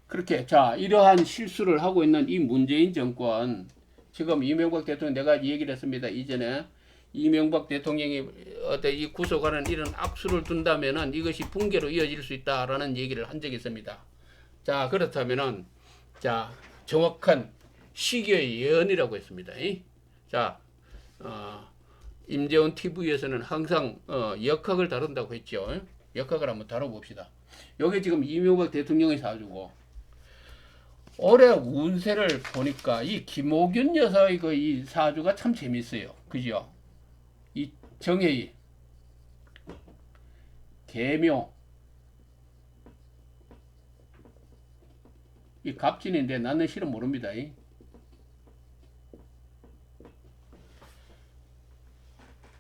그렇게 자 이러한 실수를 하고 있는 이 문재인 정권 지금 이명박 대통령 내가 얘기를 했습니다. 이전에 이명박 대통령이 어떤 이 구속하는 이런 악수를 둔다면은 이것이 붕괴로 이어질 수 있다라는 얘기를 한 적이 있습니다. 자 그렇다면은 자 정확한 시기의 예언이라고 했습니다. 자 임재원 TV에서는 항상 역학을 다룬다고 했죠. 역학을 한번 다뤄봅시다. 여기 지금 이명박 대통령의 사주고 올해 운세를 보니까 이 김옥윤 여사의 이 사주가 참 재밌어요. 그죠? 이 정해이, 계묘, 이 갑진인데 나는 실은 모릅니다.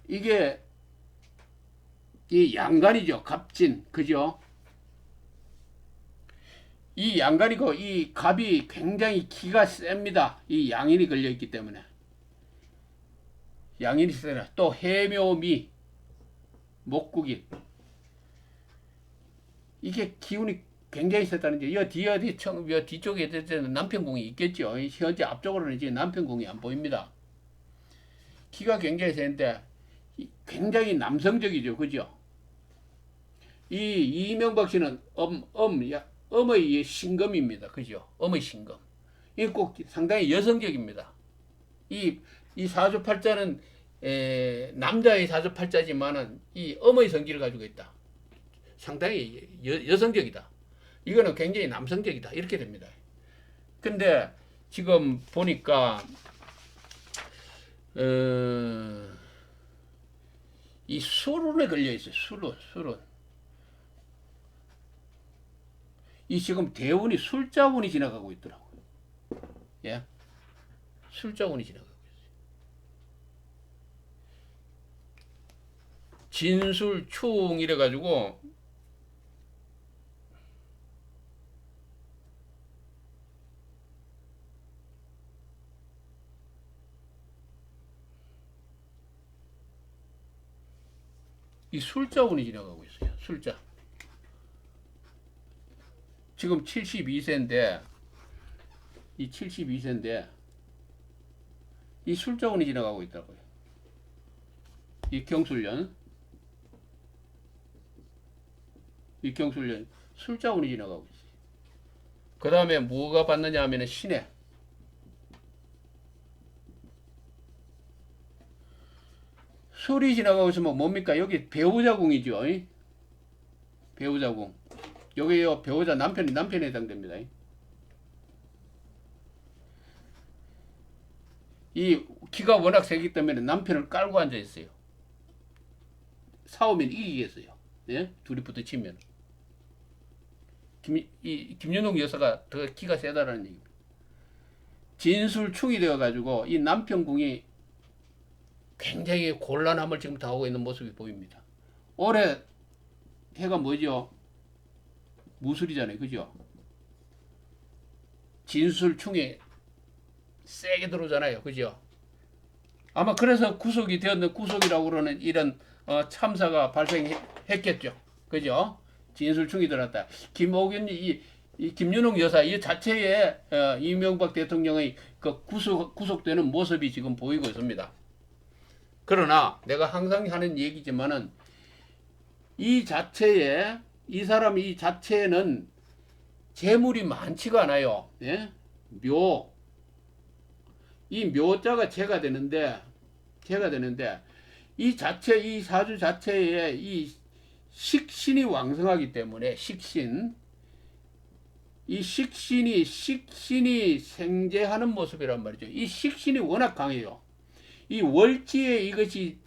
이게 이 양간이죠. 갑진, 그죠? 이 양간이고 이 갑이 굉장히 기가 셉니다. 이 양인이 걸려있기 때문에 양인이 세라. 또 해묘미 목국인 이게 기운이 굉장히 세다는 게 이 뒤쪽에 남편궁이 있겠죠. 현재 앞쪽으로는 이제 남편궁이 안 보입니다. 기가 굉장히 세는데 굉장히 남성적이죠. 그죠? 이 이명박 씨는 엄의 신금입니다. 그죠? 엄의 신금. 이 꼭 상당히 여성적입니다. 이 사주팔자는 남자의 사주팔자지만은 이 엄의 성질을 가지고 있다. 상당히 여성적이다. 이거는 굉장히 남성적이다. 이렇게 됩니다. 근데 지금 보니까 이 술운에 걸려 있어요. 술운. 이 지금 대운이 술자운이 지나가고 있더라고요. 예? 술자운이 지나가고 있어요. 진술충 이래가지고 이 술자운이 지나가고 있어요. 술자. 지금 72세인데 이 72세인데 이 술자운이 지나가고 있다고요. 이 경술년 술자운이 지나가고 있어요. 그 다음에 뭐가 받느냐 하면은 신해. 술이 지나가고 있으면 뭡니까? 여기 배우자궁이죠. 배우자궁. 여기요 배우자 남편이 해당됩니다. 이 기가 워낙 세기 때문에 남편을 깔고 앉아 있어요. 싸우면 이기겠어요. 예? 둘이 부딪히면. 김윤옥 여사가 더 기가 세다라는 얘기입니다. 진술충이 되어가지고 이 남편궁이 굉장히 곤란함을 지금 당하고 있는 모습이 보입니다. 올해 해가 뭐죠? 무술이잖아요. 그죠? 진술충이 세게 들어오잖아요. 그죠? 아마 그래서 구속이라고 그러는 이런 참사가 발생했겠죠. 그죠? 진술충이 들었다. 김옥윤 이 김윤옥 여사 이 자체에 이명박 대통령의 그 구속되는 모습이 지금 보이고 있습니다. 그러나 내가 항상 하는 얘기지만은 이 사람 이 자체에는 재물이 많지가 않아요. 예? 이 묘자가 재가 되는데 이 사주 자체에 이 식신이 왕성하기 때문에 식신 이 식신이 생재하는 모습이란 말이죠. 이 식신이 워낙 강해요. 이 월지에 이것이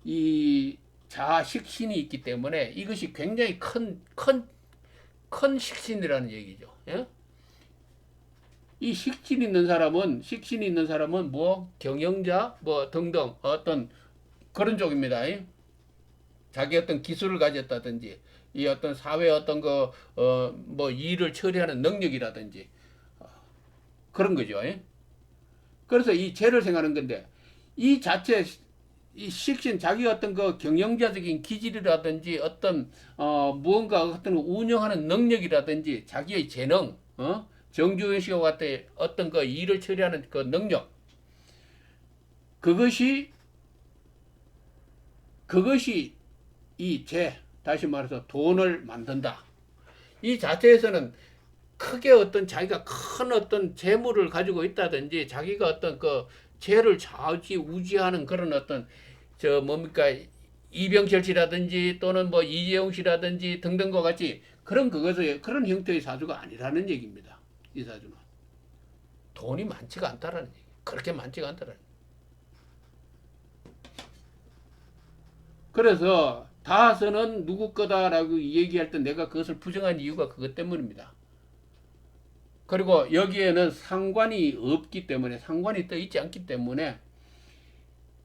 이 자식신이 있기 때문에 이것이 굉장히 큰 식신이라는 얘기죠. 예? 이 식신이 있는 사람은 뭐 경영자 뭐 등등 어떤 그런 쪽입니다. 자기 어떤 기술을 가졌다든지 이 어떤 사회 어떤 뭐 일을 처리하는 능력이라든지 그런 거죠. 그래서 이 재를 생각하는 건데 이 자체 이 식신 자기 어떤 그 경영자적인 기질이라든지 어떤 무언가 어떤 운영하는 능력이라든지 자기의 재능 정주현 씨와 같은 어떤 그 일을 처리하는 그 능력 그것이 이 다시 말해서 돈을 만든다. 이 자체에서는 크게 어떤 자기가 큰 어떤 재물을 가지고 있다든지 자기가 어떤 그 재를 좌지우지하는 그런 어떤 뭡니까 이병철 씨라든지 또는 뭐 이재용 씨라든지 등등과 같이 그런 그런 형태의 사주가 아니라는 얘기입니다. 이 사주는 돈이 많지가 않다라는 얘기. 그렇게 많지가 않다라는. 그래서 다서는 누구 거다라고 얘기할 때 내가 그것을 부정한 이유가 그것 때문입니다. 그리고 여기에는 상관이 없기 때문에 상관이 떠 있지 않기 때문에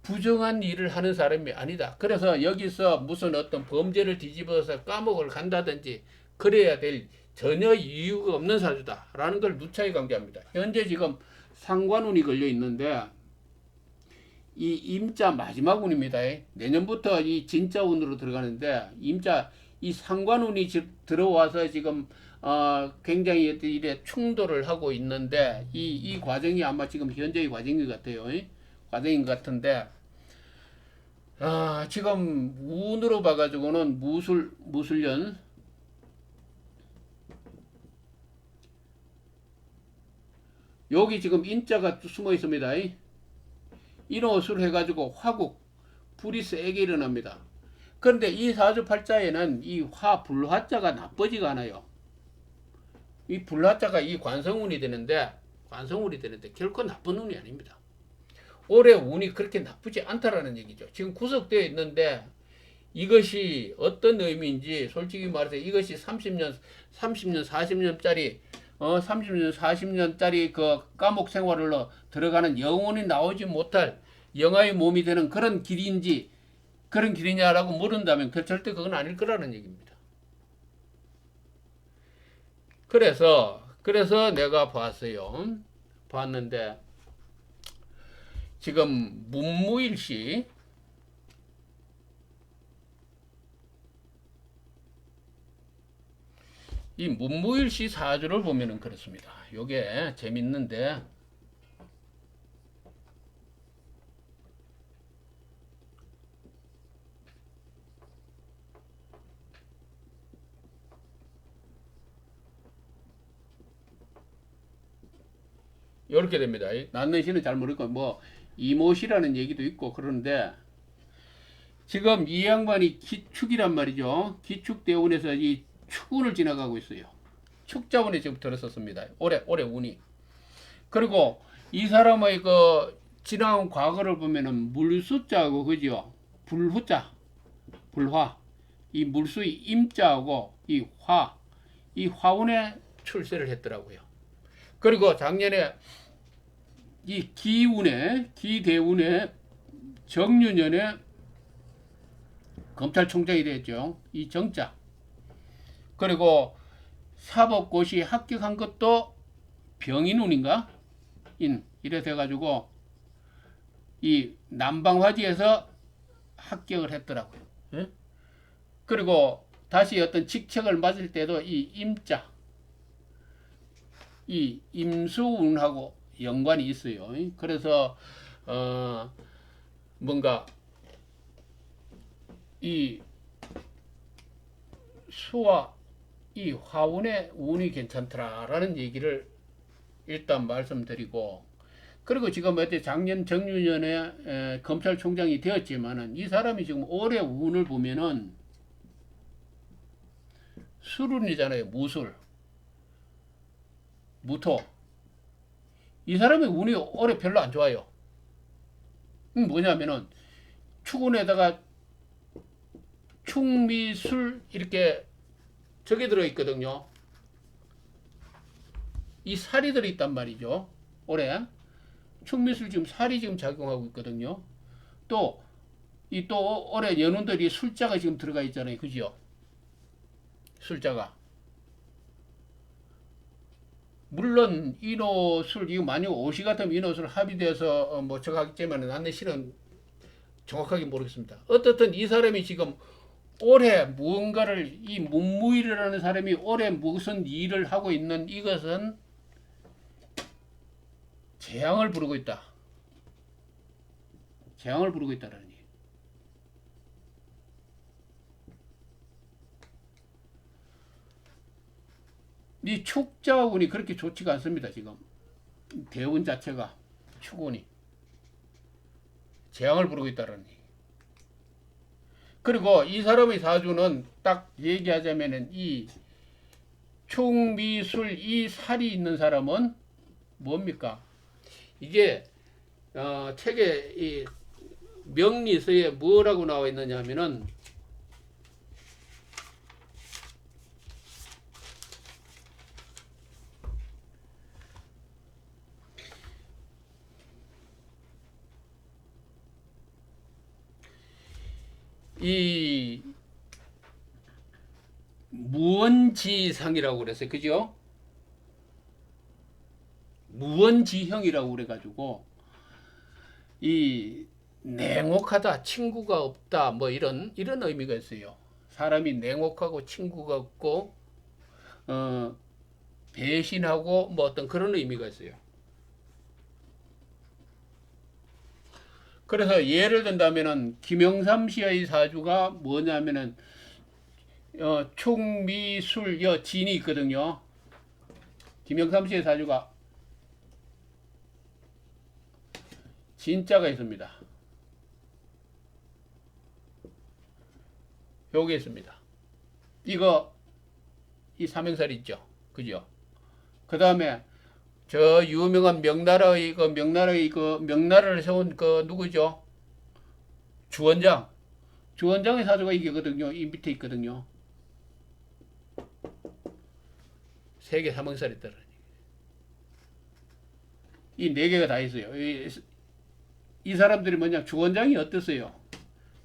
부정한 일을 하는 사람이 아니다. 그래서 여기서 무슨 어떤 범죄를 뒤집어서 감옥을 간다든지 그래야 될 전혀 이유가 없는 사주다라는 걸 누차히 강조합니다. 현재 지금 상관운이 걸려 있는데 이 임자 마지막 운입니다. 내년부터 이 진짜 운으로 들어가는데 임자 이 상관운이 들어와서 지금 굉장히 이래 충돌을 하고 있는데 이 과정이 아마 지금 현재의 과정인 것 같아요. 과정인 것 같은데 지금 운으로 봐가지고는 무술년 여기 지금 인자가 숨어 있습니다. 인호술 해가지고 화국 불이 세게 일어납니다. 그런데 이 사주팔자에는 이 불화자가 나쁘지가 않아요. 이 불화자가 이 관성운이 되는데 결코 나쁜 운이 아닙니다. 올해 운이 그렇게 나쁘지 않다라는 얘기죠. 지금 구속되어 있는데 이것이 어떤 의미인지 솔직히 말해서 이것이 30년 40년짜리 30년 40년짜리 그 감옥 생활로 들어가는 영혼이 나오지 못할 영아의 몸이 되는 그런 길인지 그런 길이냐라고 물은다면 절대 그건 아닐 거라는 얘기입니다. 그래서 내가 봤는데 지금 문무일시 이 문무일시 사주를 보면은 그렇습니다. 요게 재밌는데 이렇게 됩니다. 낳는 시는 잘 모르고 뭐 이모시라는 얘기도 있고 그러는데 지금 이 양반이 기축이란 말이죠. 기축대운에서 이 축운을 지나가고 있어요. 축자운에 지금 들었었습니다. 올해 운이. 그리고 이 사람의 그 지나온 과거를 보면은 물수자하고 그죠? 불후자, 불화. 이 물수의 임자하고 이 화운에 출세를 했더라고요. 그리고 작년에 이 기대운에 정유년에 검찰총장이 됐죠. 이 정자. 그리고 사법고시 합격한 것도 병인운인가? 이래 돼가지고 이 남방화지에서 합격을 했더라고요. 예? 그리고 다시 어떤 직책을 맡을 때도 이 임자, 이 임수운하고 연관이 있어요. 그래서 뭔가 이 수와 이 화운의 운이 괜찮더라라는 얘기를 일단 말씀드리고 그리고 지금 어때 작년 정유년에 검찰총장이 되었지만은 이 사람이 지금 올해 운을 보면은 술운이잖아요. 무술. 무토. 이 사람의 운이 올해 별로 안 좋아요. 뭐냐면은 축운에다가 축미술 이렇게 저게 들어있거든요. 이 살이 들어있단 말이죠. 올해 축미술 지금 살이 지금 작용하고 있거든요. 또 또 올해 연운들이 술자가 지금 들어가 있잖아요. 그죠? 술자가. 물론 인호술 이거 만약 옷이 같으면 인호술 합의돼서 뭐 저거 하겠지만 나는 실은 정확하게 모르겠습니다. 어떻든 이 사람이 지금 올해 무언가를 이 문무일이라는 사람이 올해 무슨 일을 하고 있는 이것은 재앙을 부르고 있다. 재앙을 부르고 있다는 얘기. 이 축자운이 그렇게 좋지가 않습니다. 지금 대운 자체가 축운이 재앙을 부르고 있다는 얘기. 그리고 이 사람의 사주는 딱 얘기하자면은 이 축미술 이 살이 있는 사람은 뭡니까? 이게 책에 이 명리서에 뭐라고 나와 있느냐 하면은 이 무언지상이라고 그랬어요. 그죠? 무언지형이라고 그래가지고 이 냉혹하다, 친구가 없다, 뭐 이런 의미가 있어요. 사람이 냉혹하고 친구가 없고 배신하고 뭐 어떤 그런 의미가 있어요. 그래서 예를 든다면은 김영삼 씨의 사주가 뭐냐면은 총미술 진이 있거든요. 김영삼 씨의 사주가 진자가 있습니다. 여기 있습니다. 이거 이 삼행살 있죠. 그죠? 그 다음에 저 유명한 명나라를 세운 그 누구죠? 주원장. 주원장의 사주가 이게거든요. 이 밑에 있거든요. 세계 삼행살이 따라. 이 네 개가 다 있어요. 이 사람들이 뭐냐? 주원장이 어땠어요?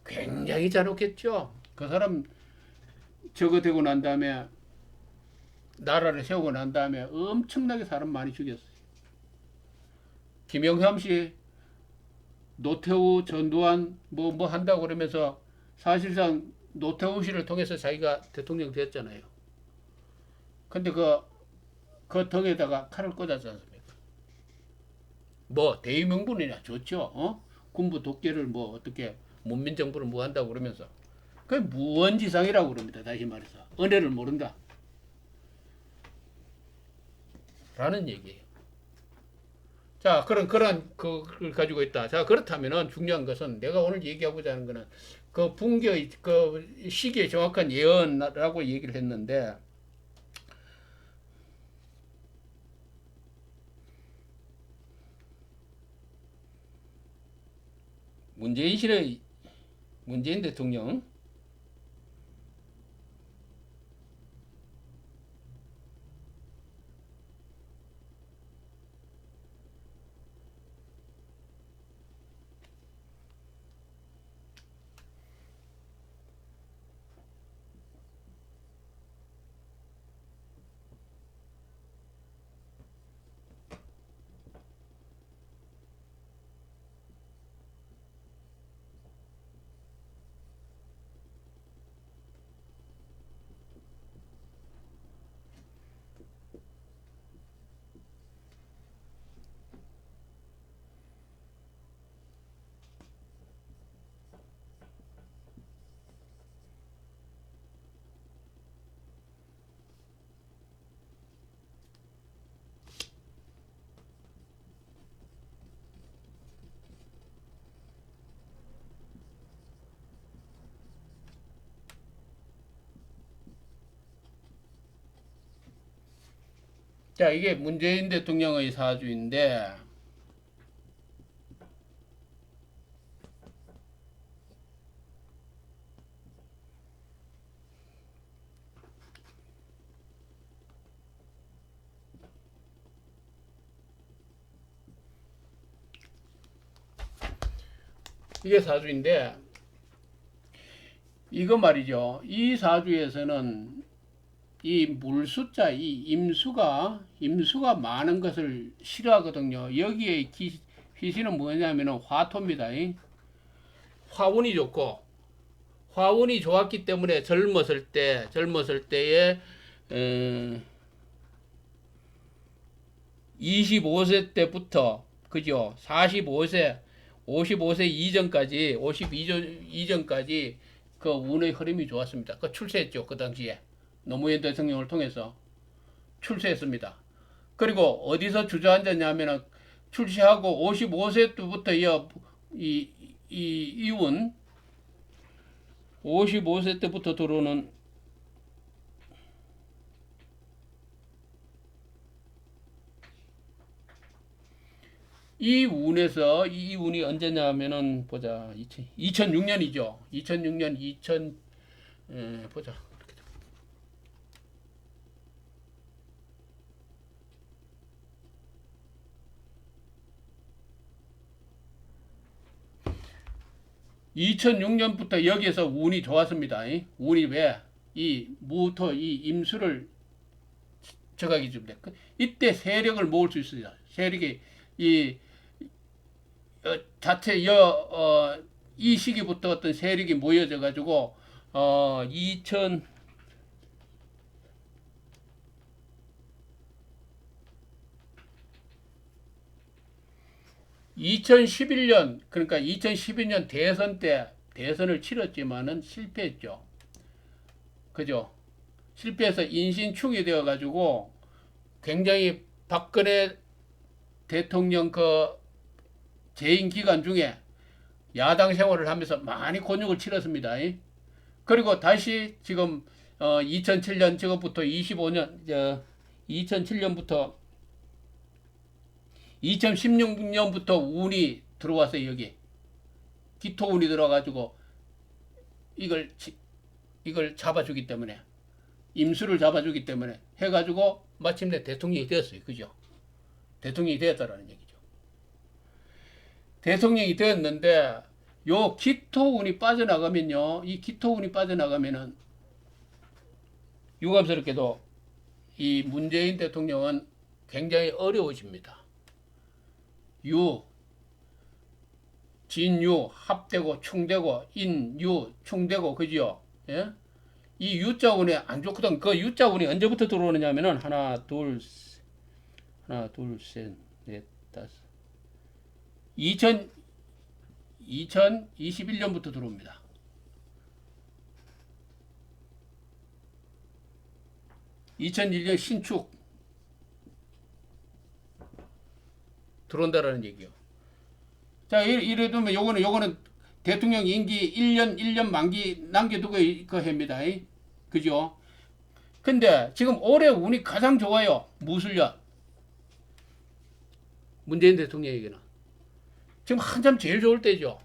굉장히 잔혹했죠. 그 사람 저거 되고 난 다음에 나라를 세우고 난 다음에 엄청나게 사람 많이 죽였어요. 김영삼 씨, 노태우, 전두환 뭐 한다고 그러면서 사실상 노태우 씨를 통해서 자기가 대통령 됐잖아요. 근데 그 덕에다가 칼을 꽂았지 않습니까? 뭐 대의명분이나 좋죠. 군부 독재를 뭐 어떻게 문민정부를 뭐 한다고 그러면서 그게 무언지상이라고 그럽니다. 다시 말해서 은혜를 모른다 라는 얘기예요. 자, 그런 그걸 가지고 있다. 자, 그렇다면은 중요한 것은 내가 오늘 얘기하고자 하는 거는 그 분기의 그 시기의 정확한 예언이라고 얘기를 했는데 문재인 대통령 자, 이게 문재인 대통령의 사주인데, 이게 사주인데, 이거 말이죠. 이 사주에서는 이 물숫자, 이 임수가 많은 것을 싫어하거든요. 여기에 희신은 뭐냐면은 화토입니다. 화운이 좋고, 화운이 좋았기 때문에 젊었을 때에, 25세 때부터, 그죠? 45세, 55세 이전까지, 52전 이전까지 그 운의 흐름이 좋았습니다. 그 출세했죠. 그 당시에. 노무현 대통령을 통해서 출세했습니다. 그리고 어디서 주저앉았냐면은 출세하고 55세 때부터 이운 55세 때부터 들어오는 이 운이 언제냐면은 보자. 2006년이죠. 2006년 보자. 2006년부터 여기에서 운이 좋았습니다. 운이 왜? 이 무토, 이 임수를 저각이 줍니다. 이때 세력을 모을 수 있어요. 세력이 이 자체 이 시기부터 어떤 세력이 모여져 가지고 2011년, 그러니까 2012년 대선 때 대선을 치렀지만은 실패했죠. 그죠? 실패해서 인신충이 되어 가지고 굉장히 박근혜 대통령 그 재임 기간 중에 야당 생활을 하면서 많이 곤욕을 치렀습니다. 그리고 다시 지금 2007년 저것부터 25년 2007년부터 2016년부터 운이 들어왔어요. 여기 기토운이 들어가지고 이걸 잡아주기 때문에, 임수를 잡아주기 때문에 해가지고 마침내 대통령이 되었어요. 그죠? 대통령이 되었다라는 얘기죠. 대통령이 되었는데 요 기토운이 빠져나가면요, 이 기토운이 빠져나가면은 유감스럽게도 이 문재인 대통령은 굉장히 어려워집니다. 진유 합되고 충되고 인유 충되고, 그죠? 예? 이 유자운이 안 좋거든. 그 유자운이 언제부터 들어오느냐면은 하나 둘 셋 넷 다섯 2021년부터 들어옵니다. (2001년) 신축 들어온다라는 얘기요. 자, 이래도 요거는 대통령 임기 1년 만기 남겨두고 그 합니다. 그죠? 근데 지금 올해 운이 가장 좋아요. 무술년. 문재인 대통령에게는. 지금 한참 제일 좋을 때죠.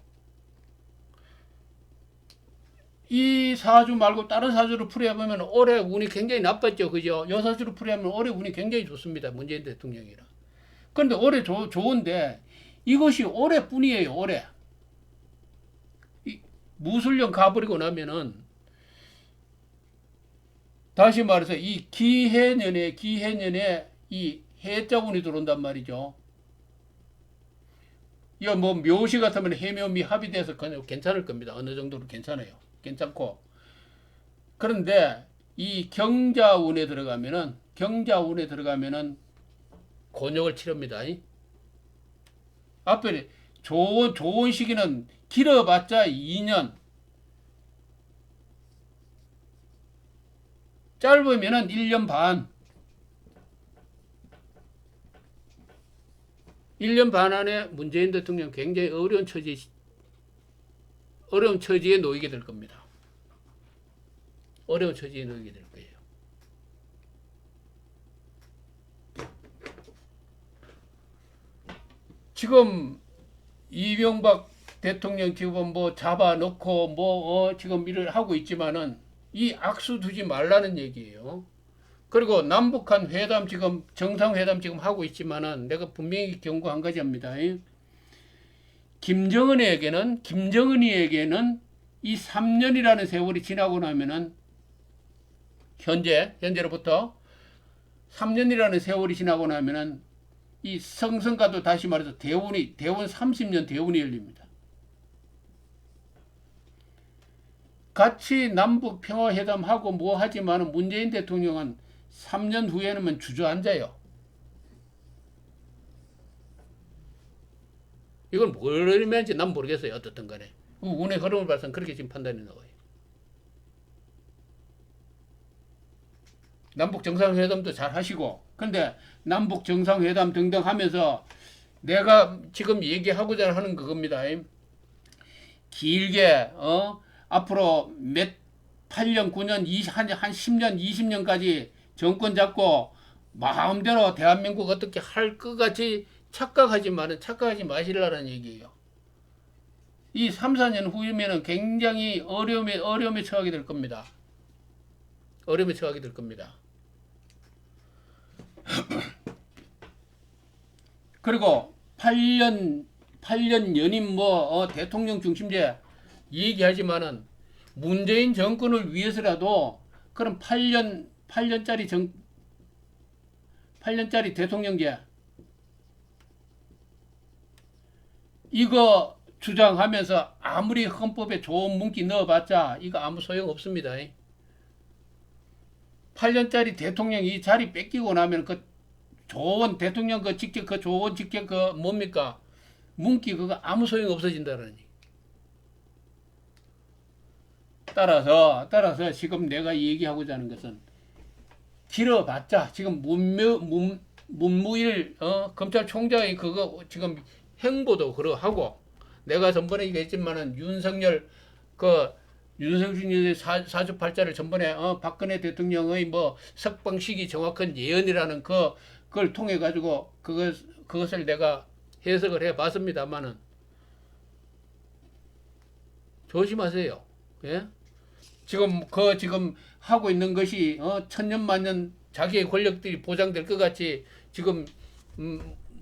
이 사주 말고 다른 사주를 풀이해보면 올해 운이 굉장히 나빴죠. 그죠? 요 사주를 풀이하면 올해 운이 굉장히 좋습니다. 문재인 대통령이라. 그런데 올해 좋은데 이것이 올해뿐이에요. 올해. 무술년 가버리고 나면은 다시 말해서 이 기해년에 이 해자운이 들어온단 말이죠. 이거 뭐 묘시 같으면 해묘미 합의돼서 그냥 괜찮을 겁니다. 어느 정도로 괜찮아요. 괜찮고. 그런데 이 경자운에 들어가면은 곤욕을 치릅니다. 앞에 좋은 시기는 길어봤자 2년, 짧으면은 1년 반. 1년 반 안에 문재인 대통령 굉장히 어려운 처지에 놓이게 될 겁니다. 어려운 처지에 놓이게 될 거예요. 지금 이명박 대통령 지금 뭐 잡아놓고 지금 일을 하고 있지만은 이 악수 두지 말라는 얘기예요. 그리고 남북한 회담 지금 정상회담 지금 하고 있지만은 내가 분명히 경고 한 가지 합니다. 김정은이에게는 이 3년이라는 세월이 지나고 나면은 현재로부터 3년이라는 세월이 지나고 나면은 이 성성가도 다시 말해서 대원 30년 대운이 열립니다. 같이 남북 평화회담하고 뭐 하지만은 문재인 대통령은 3년 후에는 주저앉아요. 이건 뭘 의미하는지 난 모르겠어요. 어떻든 간에. 운의 흐름을 봐서는 그렇게 지금 판단이 나와요. 남북 정상회담도 잘 하시고, 근데 남북 정상회담 등등 하면서 내가 지금 얘기하고자 하는 그겁니다. 길게 앞으로 8년, 9년, 한 10년, 20년까지 정권 잡고 마음대로 대한민국 어떻게 할 것 같이 착각하지 마시라는 얘기예요. 이 3, 4년 후이면은 굉장히 어려움에 처하게 될 겁니다. 어려움에 처하게 될 겁니다. 그리고 8년 연임 대통령 중심제 얘기하지만은 문재인 정권을 위해서라도 그럼 8년짜리 대통령제 이거 주장하면서 아무리 헌법에 좋은 문기 넣어봤자 이거 아무 소용 없습니다. 8년짜리 대통령 이 자리 뺏기고 나면 그 좋은 대통령 그 좋은 직책 뭡니까? 문기 그거 아무 소용 없어진다는 얘기. 따라서 지금 내가 얘기하고자 하는 것은 길어봤자 지금 문무일 검찰총장이 그거 지금 행보도 그러하고 내가 전번에 얘기했지만은 윤석열 사주팔자를 전번에 박근혜 대통령의 석방 시기 정확한 예언이라는 그걸 통해 가지고 그것을 내가 해석을 해봤습니다만은 조심하세요. 예? 지금 하고 있는 것이 천년만년 자기의 권력들이 보장될 것 같이 지금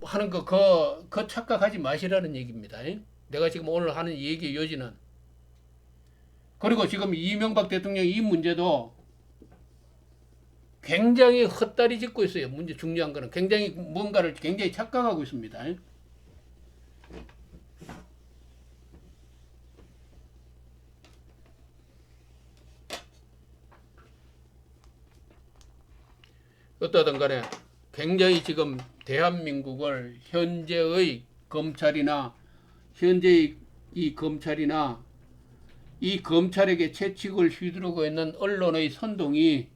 하는 거 착각하지 마시라는 얘기입니다. 내가 지금 오늘 하는 얘기 요지는 그리고 지금 이명박 대통령 이 문제도 굉장히 헛다리 짚고 있어요. 문제 중요한 거는 뭔가를 굉장히 착각하고 있습니다. 어떠든 간에 굉장히 지금 대한민국을 현재의 검찰이나 이 검찰에게 채찍을 휘두르고 있는 언론의 선동이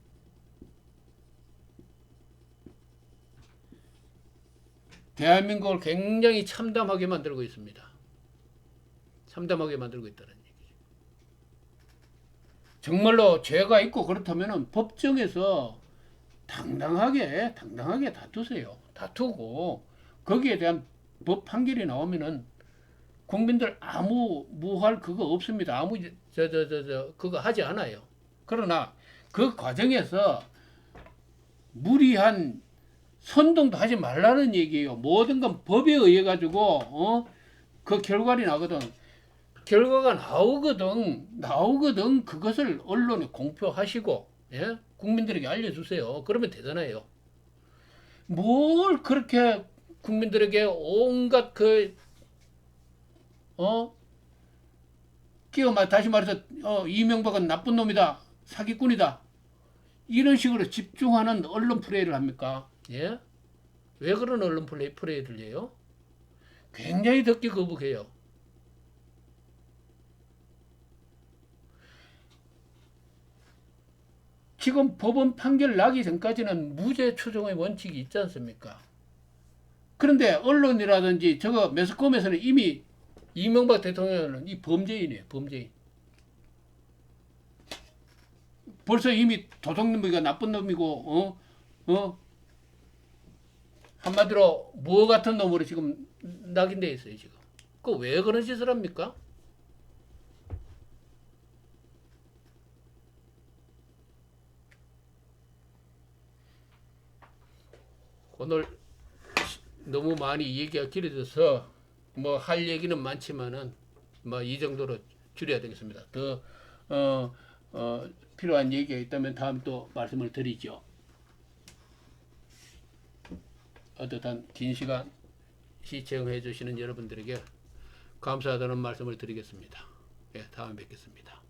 대한민국을 굉장히 참담하게 만들고 있습니다. 참담하게 만들고 있다는 얘기죠. 정말로 죄가 있고 그렇다면 법정에서 당당하게 다투세요. 다투고 거기에 대한 법 판결이 나오면은 국민들 아무 무할 그거 없습니다. 아무 그거 하지 않아요. 그러나 그 과정에서 무리한 선동도 하지 말라는 얘기예요. 모든 건 법에 의해 가지고 그 결과가 나거든. 결과가 나오거든. 그것을 언론에 공표하시고 예? 국민들에게 알려주세요. 그러면 되잖아요. 뭘 그렇게 국민들에게 온갖 다시 말해서 이명박은 나쁜 놈이다, 사기꾼이다 이런 식으로 집중하는 언론 플레이를 합니까? 예? 왜 그런 언론 플레이를 해요? 굉장히 듣기 거북해요. 지금 법원 판결 나기 전까지는 무죄 추정의 원칙이 있지 않습니까? 그런데 언론이라든지 매스컴에서는 이미 이명박 대통령은 이 범죄인이에요. 범죄인. 벌써 이미 도둑놈이가 나쁜 놈이고 한마디로 뭐 같은 놈으로 지금 낙인돼 있어요 지금. 그 왜 그런 짓을 합니까? 오늘 너무 많이 얘기가 길어져서 뭐 할 얘기는 많지만은 뭐 이 정도로 줄여야 되겠습니다. 더 필요한 얘기가 있다면 다음 또 말씀을 드리죠. 어떠한 긴 시간 시청해 주시는 여러분들에게 감사하다는 말씀을 드리겠습니다. 예, 다음에 뵙겠습니다.